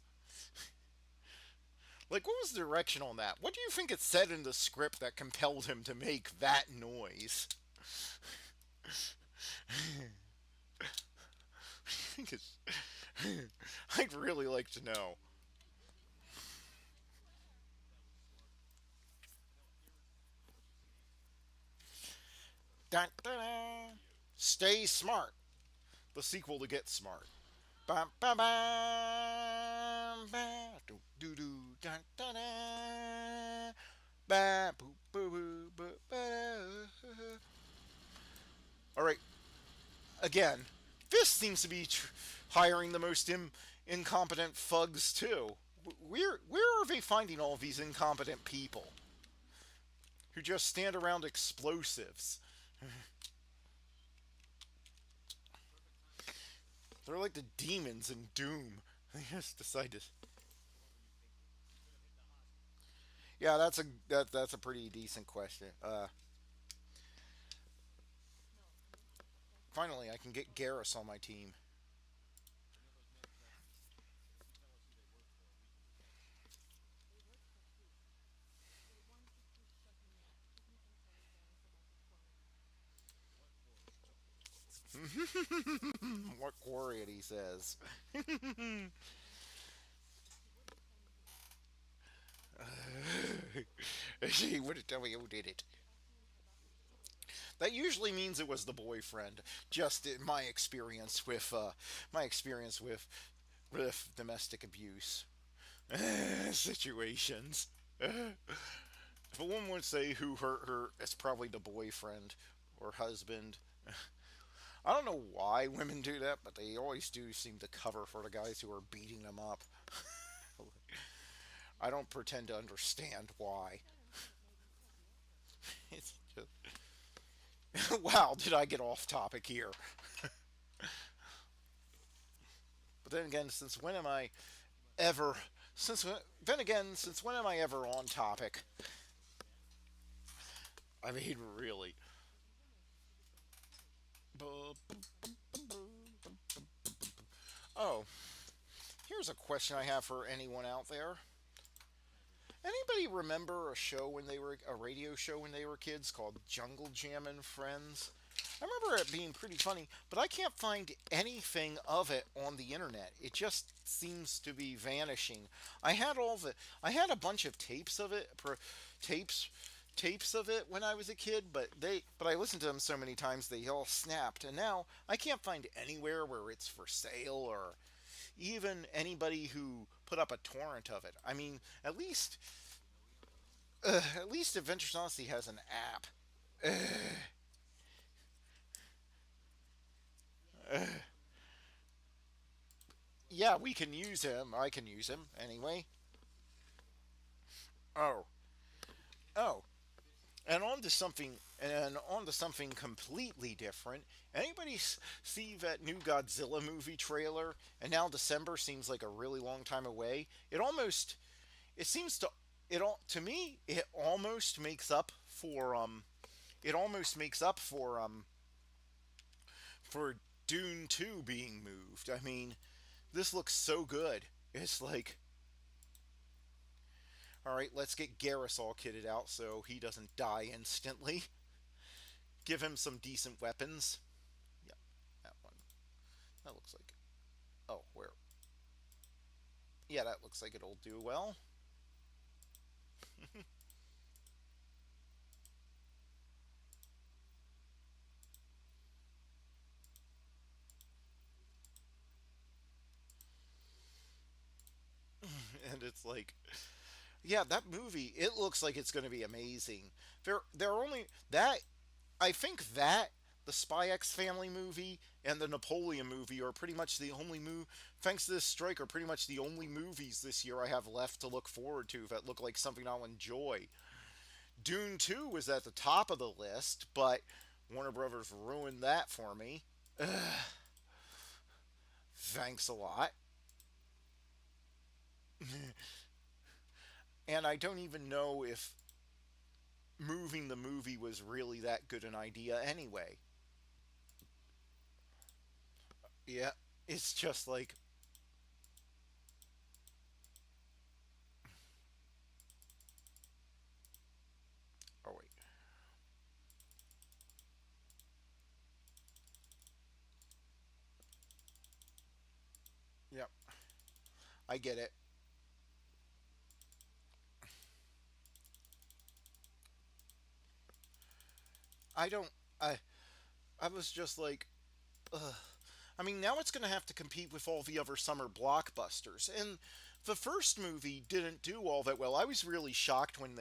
Like, what was the direction on that? What do you think it said in the script that compelled him to make that noise? I'd really like to know. Dun, dun, dun. Stay Smart, the sequel to Get Smart. Bam, bam, bam, bam, doo, doo, doo, dun, dun, dun. Ba, boo, boo, boo, boo, ba, da. All right, again, this seems to be hiring the most incompetent thugs too. Where are they finding all these incompetent people who just stand around explosives? They're like the demons in Doom. They just decide to. Yeah, that's a pretty decent question. Finally, I can get Garrus on my team. What Quarian he says. He wouldn't tell me who did it. That usually means it was the boyfriend. Just in my experience with domestic abuse situations. If a woman would say who hurt her, it's probably the boyfriend or husband. I don't know why women do that, but they always do seem to cover for the guys who are beating them up. I don't pretend to understand why. It's just wow, did I get off topic here? But then again, since when am I ever? Then again, since when am I ever on topic? I mean, really. Oh, here's a question I have for anyone out there. Anybody remember a radio show when they were kids called Jungle Jam and Friends? I remember it being pretty funny, but I can't find anything of it on the internet. It just seems to be vanishing. I had a bunch of tapes tapes of it when I was a kid, but I listened to them so many times they all snapped, and now I can't find anywhere where it's for sale or even anybody who put up a torrent of it. I mean, at least Adventures Honesty has an app. Yeah, we can use him. I can use him anyway. Oh, oh. And on to something completely different. See that new Godzilla movie trailer? And now December seems like a really long time away. It seems to it all to me it almost makes up for Dune 2 being moved. I mean, this looks so good. It's like, all right, let's get Garrus all kitted out so he doesn't die instantly. Give him some decent weapons. Yeah, that one. That looks like. Oh, where? Yeah, that looks like it'll do well. And it's like, yeah, that movie. It looks like it's going to be amazing. There are only that. I think that the Spy X Family movie and the Napoleon movie are pretty much the only Thanks to this strike, are pretty much the only movies this year I have left to look forward to that look like something I'll enjoy. Dune 2 was at the top of the list, but Warner Brothers ruined that for me. Thanks a lot. And I don't even know if moving the movie was really that good an idea anyway. Yeah, it's just like, oh wait, yep, I get it. I don't, I, I was just like, ugh. I mean, now it's going to have to compete with all the other summer blockbusters, and the first movie didn't do all that well. I was really shocked when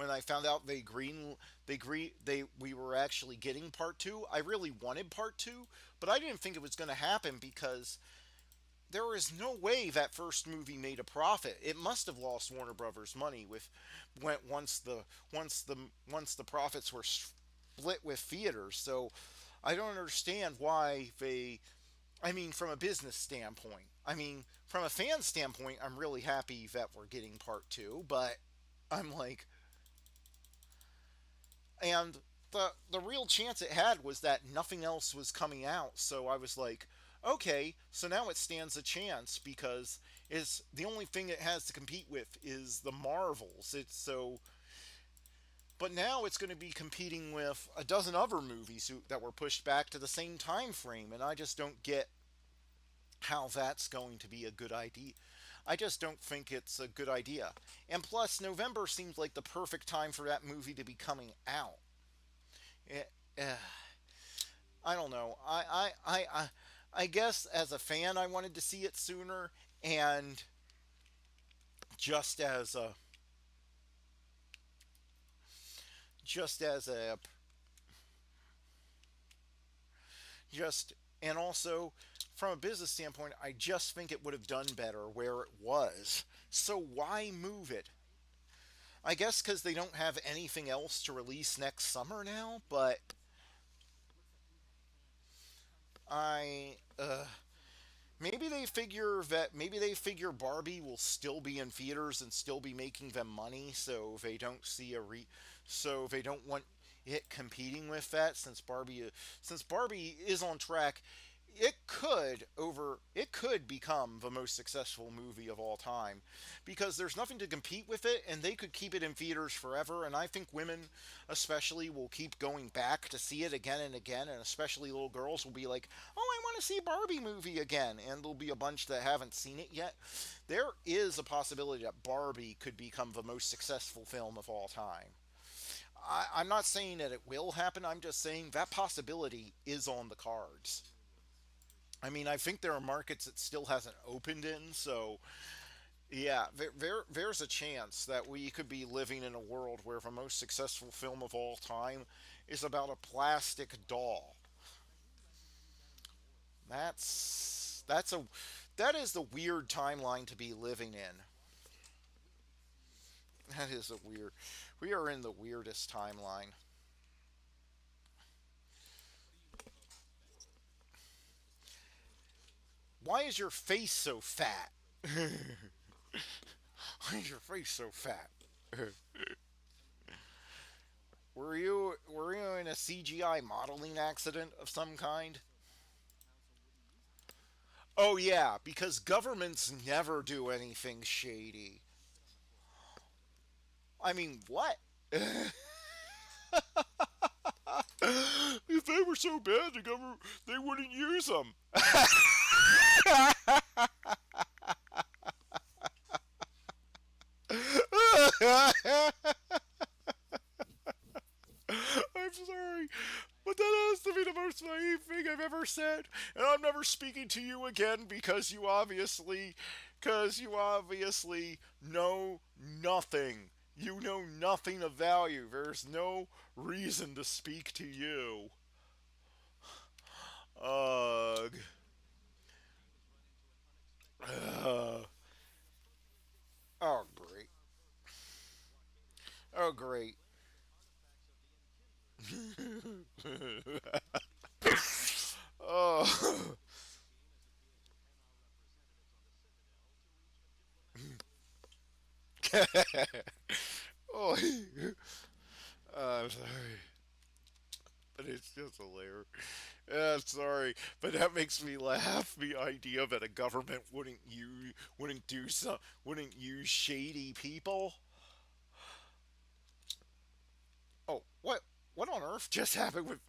I found out they we were actually getting part two. I really wanted part two, but I didn't think it was going to happen because there is no way that first movie made a profit. It must have lost Warner Brothers money once the profits were split with theaters. So I don't understand why they. I mean, from a business standpoint. I mean, from a fan standpoint, I'm really happy that we're getting part two. But I'm like, and the real chance it had was that nothing else was coming out. So I was like, okay, so now it stands a chance because it's the only thing it has to compete with is the Marvels. It's so, but now it's going to be competing with a dozen other movies that were pushed back to the same time frame, and I just don't get how that's going to be a good idea. I just don't think it's a good idea. And plus, November seems like the perfect time for that movie to be coming out. Eh, eh, I don't know. I guess as a fan, I wanted to see it sooner, and just as a just as a just and also from a business standpoint, I just think it would have done better where it was. So why move it? I guess because they don't have anything else to release next summer now. But I maybe they figure Barbie will still be in theaters and still be making them money, so they don't want it competing with that since Barbie is on track. It could become the most successful movie of all time because there's nothing to compete with it, and they could keep it in theaters forever. And I think women especially will keep going back to see it again and again, and especially little girls will be like, oh, I want to see Barbie movie again. And there'll be a bunch that haven't seen it yet. There is a possibility that Barbie could become the most successful film of all time. I'm not saying that it will happen, I'm just saying that possibility is on the cards. I mean, I think there are markets it still hasn't opened in, so yeah, there's a chance that we could be living in a world where the most successful film of all time is about a plastic doll. That's that is the weird timeline to be living in. That is a weird. We are in the weirdest timeline. Why is your face so fat? Why is your face so fat? Were you in a CGI modeling accident of some kind? Oh yeah, because governments never do anything shady. I mean, what? If they were so bad, the government they wouldn't use them. I'm sorry, but that has to be the most naive thing I've ever said, and I'm never speaking to you again because you obviously know nothing. You know nothing of value. There's no reason to speak to you. Ugh. Ugh. Oh great. Oh great. Oh. Oh. I'm sorry, but it's just hilarious. Sorry, but that makes me laugh. The idea that a government wouldn't use shady people. Oh, what on earth just happened with?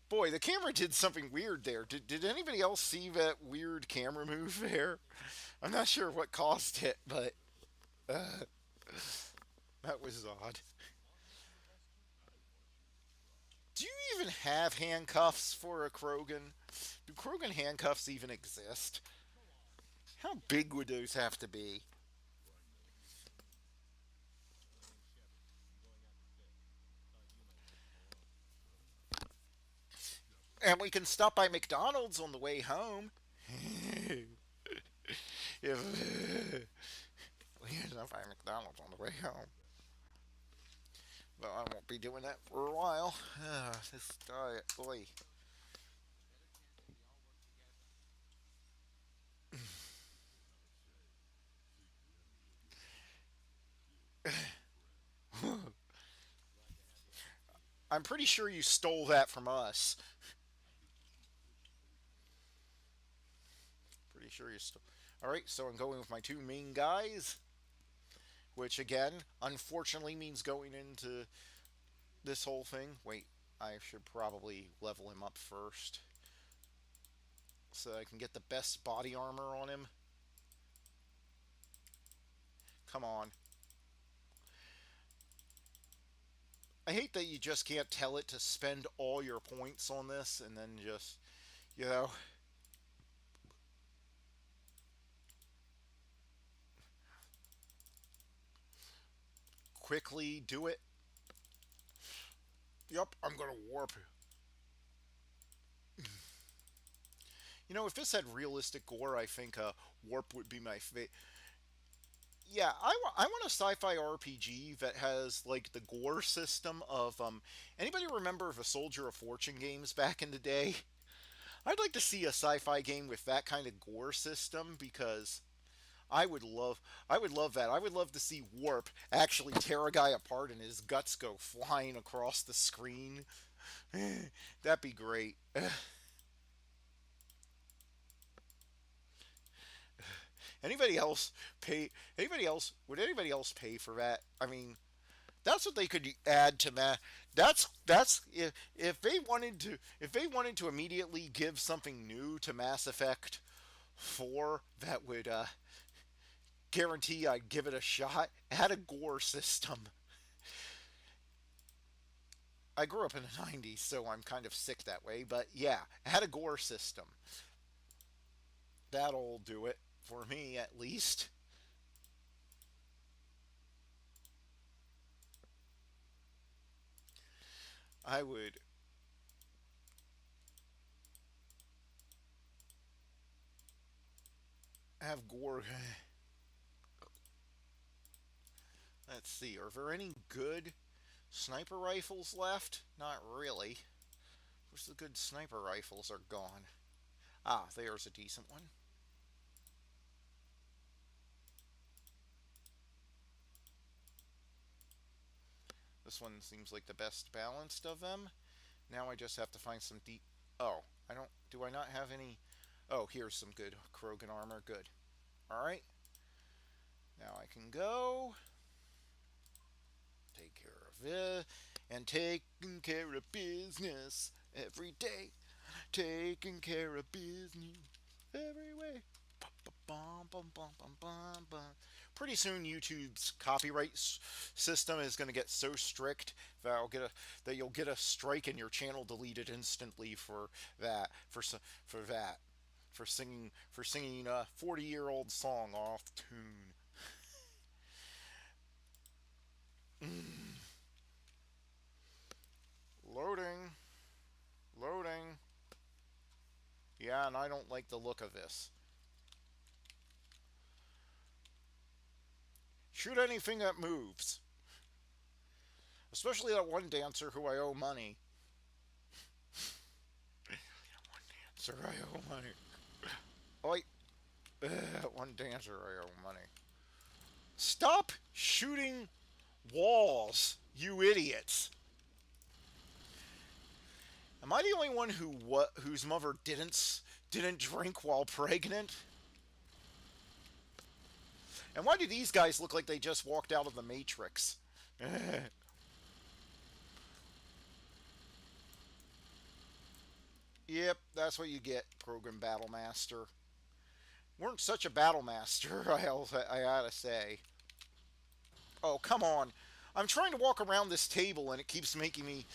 Boy, the camera did something weird there. Did anybody else see that weird camera move there? I'm not sure what caused it, but uh, that was odd. Do you even have handcuffs for a Krogan? Do Krogan handcuffs even exist? How big would those have to be? And we can stop by McDonald's on the way home. If we can stop by McDonald's on the way home. Well, I won't be doing that for a while. This diet, boy. I'm pretty sure you stole that from us. Pretty sure you stole. All right, so I'm going with my two main guys, which again, unfortunately, means going into this whole thing. Wait, I should probably level him up first so I can get the best body armor on him. Come on. I hate that you just can't tell it to spend all your points on this and then just, you know, quickly do it. Yep, I'm gonna warp. If this had realistic gore, I think warp would be my favorite. Yeah, I want a sci-fi RPG that has like the gore system of anybody remember the Soldier of Fortune games back in the day? I'd like to see a sci-fi game with that kind of gore system because I would love that. I would love to see Warp actually tear a guy apart and his guts go flying across the screen. That'd be great. Anybody else anybody else would anybody else pay for that? I mean, that's what they could add to that. That's if they wanted to immediately give something new to Mass Effect 4 that would guarantee I'd give it a shot. Add a gore system. I grew up in the 90s, so I'm kind of sick that way, but yeah, add a gore system. That'll do it for me at least. I would have gore. Let's see, are there any good sniper rifles left? Not really. Where's the good sniper rifles are gone. Ah, there's a decent one. This one seems like the best balanced of them. Now I just have to find some deep. Oh, I don't. Do I not have any? Oh, here's some good Krogan armor. Good. Alright. Now I can go. Take care of it. And taking care of business every day. Taking care of business every way. Bum, bum, bum, bum, bum, bum. Pretty soon, YouTube's copyright system is going to get so strict that that you'll get a strike and your channel deleted instantly for that for that for singing a 40-year-old song off tune. Loading, loading. Yeah, and I don't like the look of this. Shoot anything that moves. Especially that one dancer who I owe money. One dancer I owe money. Oh, wait. One dancer I owe money. Stop shooting walls, you idiots. Am I the only one whose mother didn't drink while pregnant? And why do these guys look like they just walked out of the Matrix? Yep, that's what you get, Program Battle Master. Weren't such a battle master, I gotta say. Oh, come on. I'm trying to walk around this table and it keeps making me.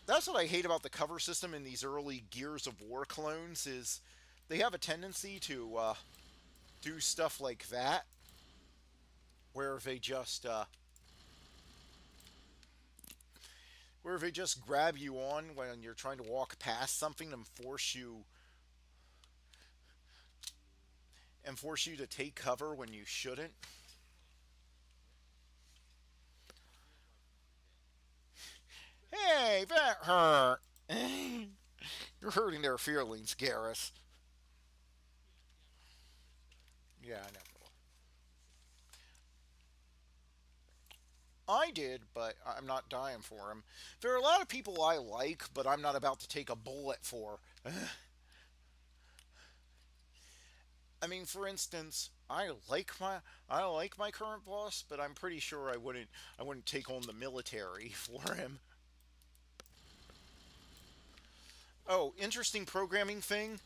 That's what I hate about the cover system in these early Gears of War clones is they have a tendency to do stuff like that, where they just grab you on when you're trying to walk past something and force you to take cover when you shouldn't. Hey, that hurt. You're hurting their feelings, Garrus. Yeah, I know. I did, but I'm not dying for him. There are a lot of people I like, but I'm not about to take a bullet for. I mean, for instance, I like my current boss, but I'm pretty sure I wouldn't take on the military for him. Oh, interesting programming thing.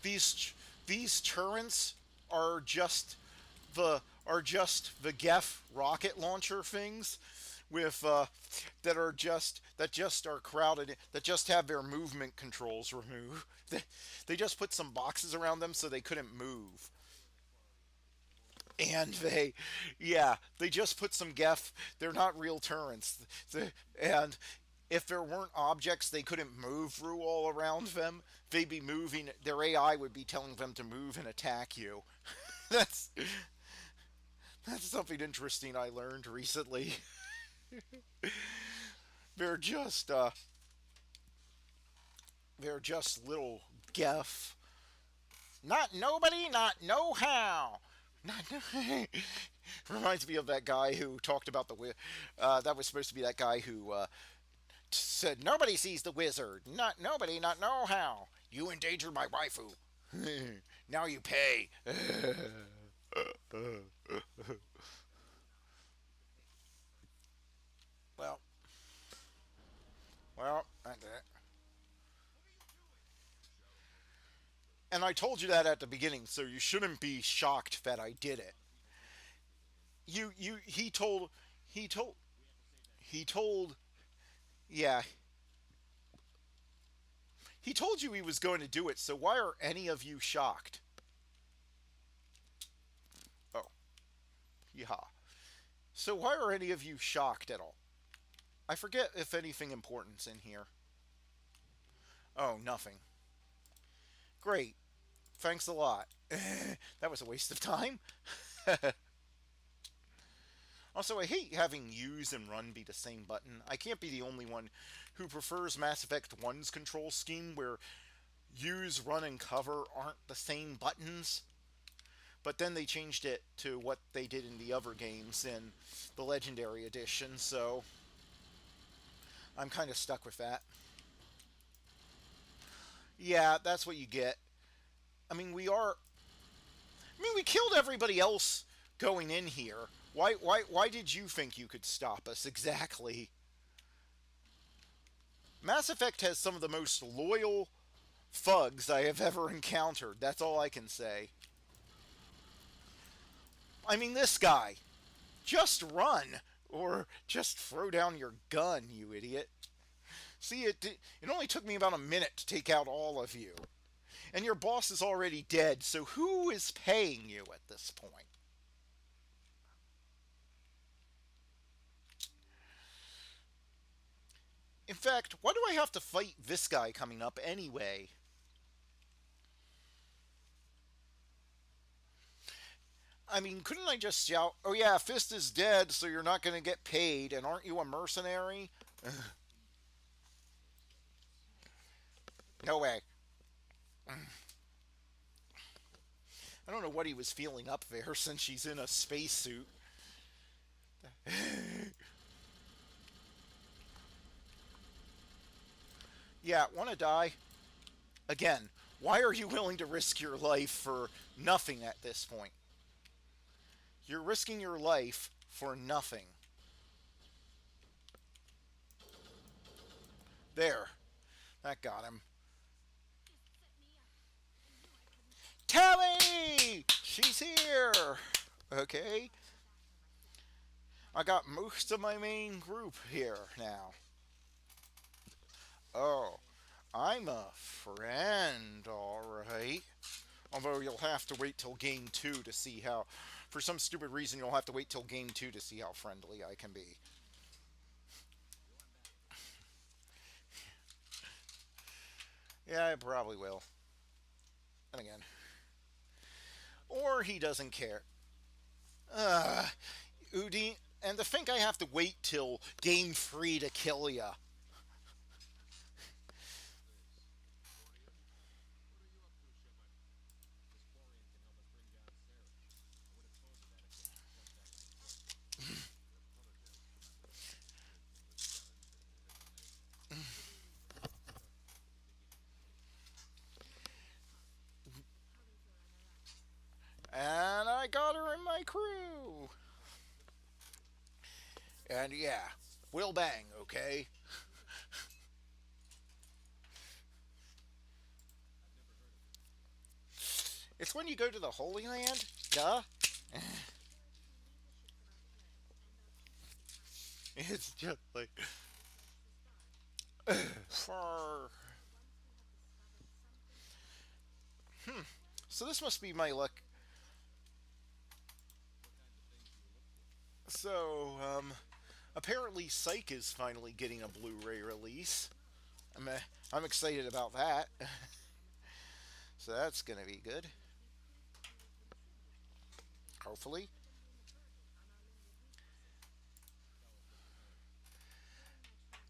These these turrets are just the Gef rocket launcher things with that just are crowded that just have their movement controls removed. They just put some boxes around them so they couldn't move. And yeah, they just put some Gef. They're not real turrets. And if there weren't objects they couldn't move through all around them, they'd be moving. Their AI would be telling them to move and attack you. that's that's something interesting I learned recently. They're just uh, they're just little Gef. Not nobody, not no how. Not no. Reminds me of that guy who talked about that was supposed to be that guy who said nobody sees the wizard. Not nobody, not know how. You endangered my waifu. Now you pay. well, well, that's it. And I told you that at the beginning, so you shouldn't be shocked that I did it. He told, he told, yeah, he told you he was going to do it. So why are any of you shocked? Oh, yeah. So why are any of you shocked at all? I forget if anything important's in here. Oh, nothing. Great. Thanks a lot. That was a waste of time. Also, I hate having use and run be the same button. I can't be the only one who prefers Mass Effect 1's control scheme where use, run, and cover aren't the same buttons. But then they changed it to what they did in the other games in the Legendary Edition, so I'm kind of stuck with that. Yeah, that's what you get. I mean, we killed everybody else going in here. Why did you think you could stop us exactly? Mass Effect has some of the most loyal thugs I have ever encountered. That's all I can say. I mean, this guy. Just run! Or just throw down your gun, you idiot. See, it only took me about a minute to take out all of you. And your boss is already dead, so who is paying you at this point? In fact, why do I have to fight this guy coming up anyway? I mean, couldn't I just shout, oh yeah, Fist is dead, so you're not going to get paid, and aren't you a mercenary? No way. I don't know what he was feeling up there since she's in a spacesuit. Yeah, want to die? Again, why are you willing to risk your life for nothing at this point? You're risking your life for nothing. There. That got him. Tally! She's here! Okay. I got most of my main group here now. Oh, I'm a friend, alright. Although you'll have to wait till game 2 to see how. For some stupid reason, you'll have to wait till game 2 to see how friendly I can be. Yeah, I probably will. And again. Or he doesn't care. Udi. And to think I have to wait till game 3 to kill ya. And I got her in my crew. And yeah, we'll bang, okay? It's when you go to the Holy Land, duh. It's just like. Far. So this must be my luck. So, apparently Psych is finally getting a Blu-ray release. I'm, uh, I'm excited about that. So that's gonna be good. Hopefully.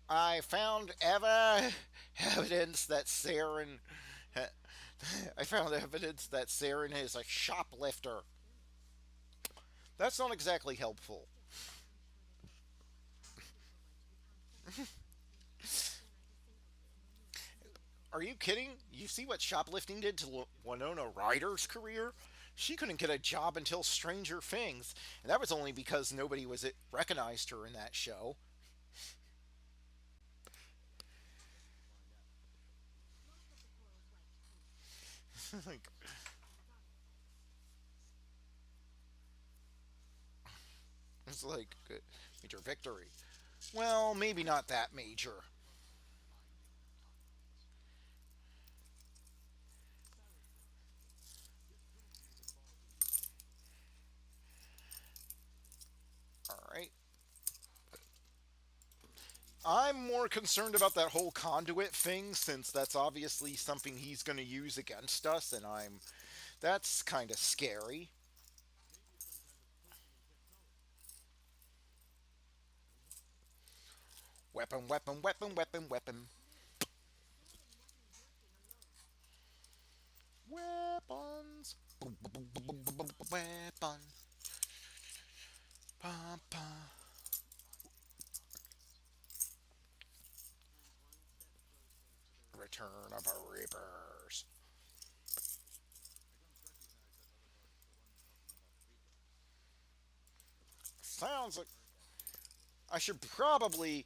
I found evidence that Saren. I found evidence that Saren is a shoplifter. That's not exactly helpful. Are you kidding? You see what shoplifting did to Winona Ryder's career? She couldn't get a job until Stranger Things, and that was only because nobody was recognized her in that show. Like, it's like major victory. Well, maybe not that major. All right. I'm more concerned about that whole conduit thing since that's obviously something he's going to use against us, and that's kind of scary. Weapon, weapon, weapon, weapon, weapon. Weapons. Boom, boom, boom, boom, boom, boom, boom, weapon. Pum, pum. Return of the Reapers. Sounds like I should probably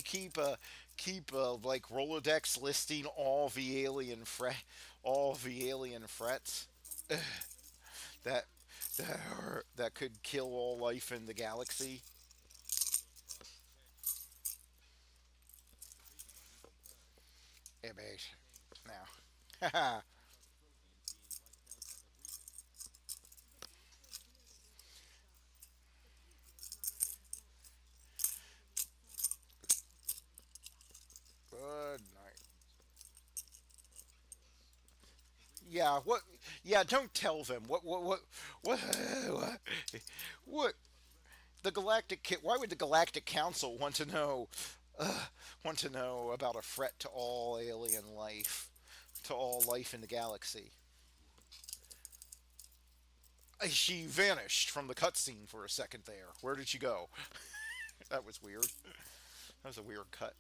keep like Rolodex listing all the alien threats that that could kill all life in the galaxy. Image now. Good night. Yeah, what? Yeah, don't tell them. What? What? The Why would the Galactic Council uh, want to know about a threat to all alien life, to all life in the galaxy? She vanished from the cutscene for a second there. Where did she go? That was weird. That was a weird cut.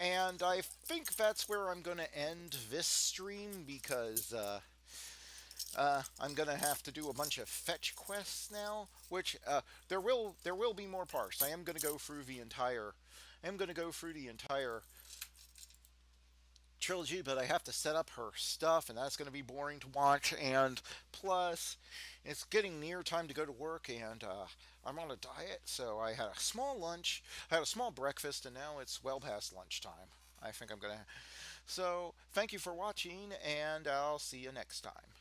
And I think that's where I'm going to end this stream because I'm gonna have to do a bunch of fetch quests now, which there will be more parts. I am gonna go through the entire I am gonna go through the entire trilogy, but I have to set up her stuff, and that's gonna be boring to watch. And plus, it's getting near time to go to work, and I'm on a diet, so I had a small lunch, I had a small breakfast, and now it's well past lunchtime. I think I'm gonna. So thank you for watching, and I'll see you next time.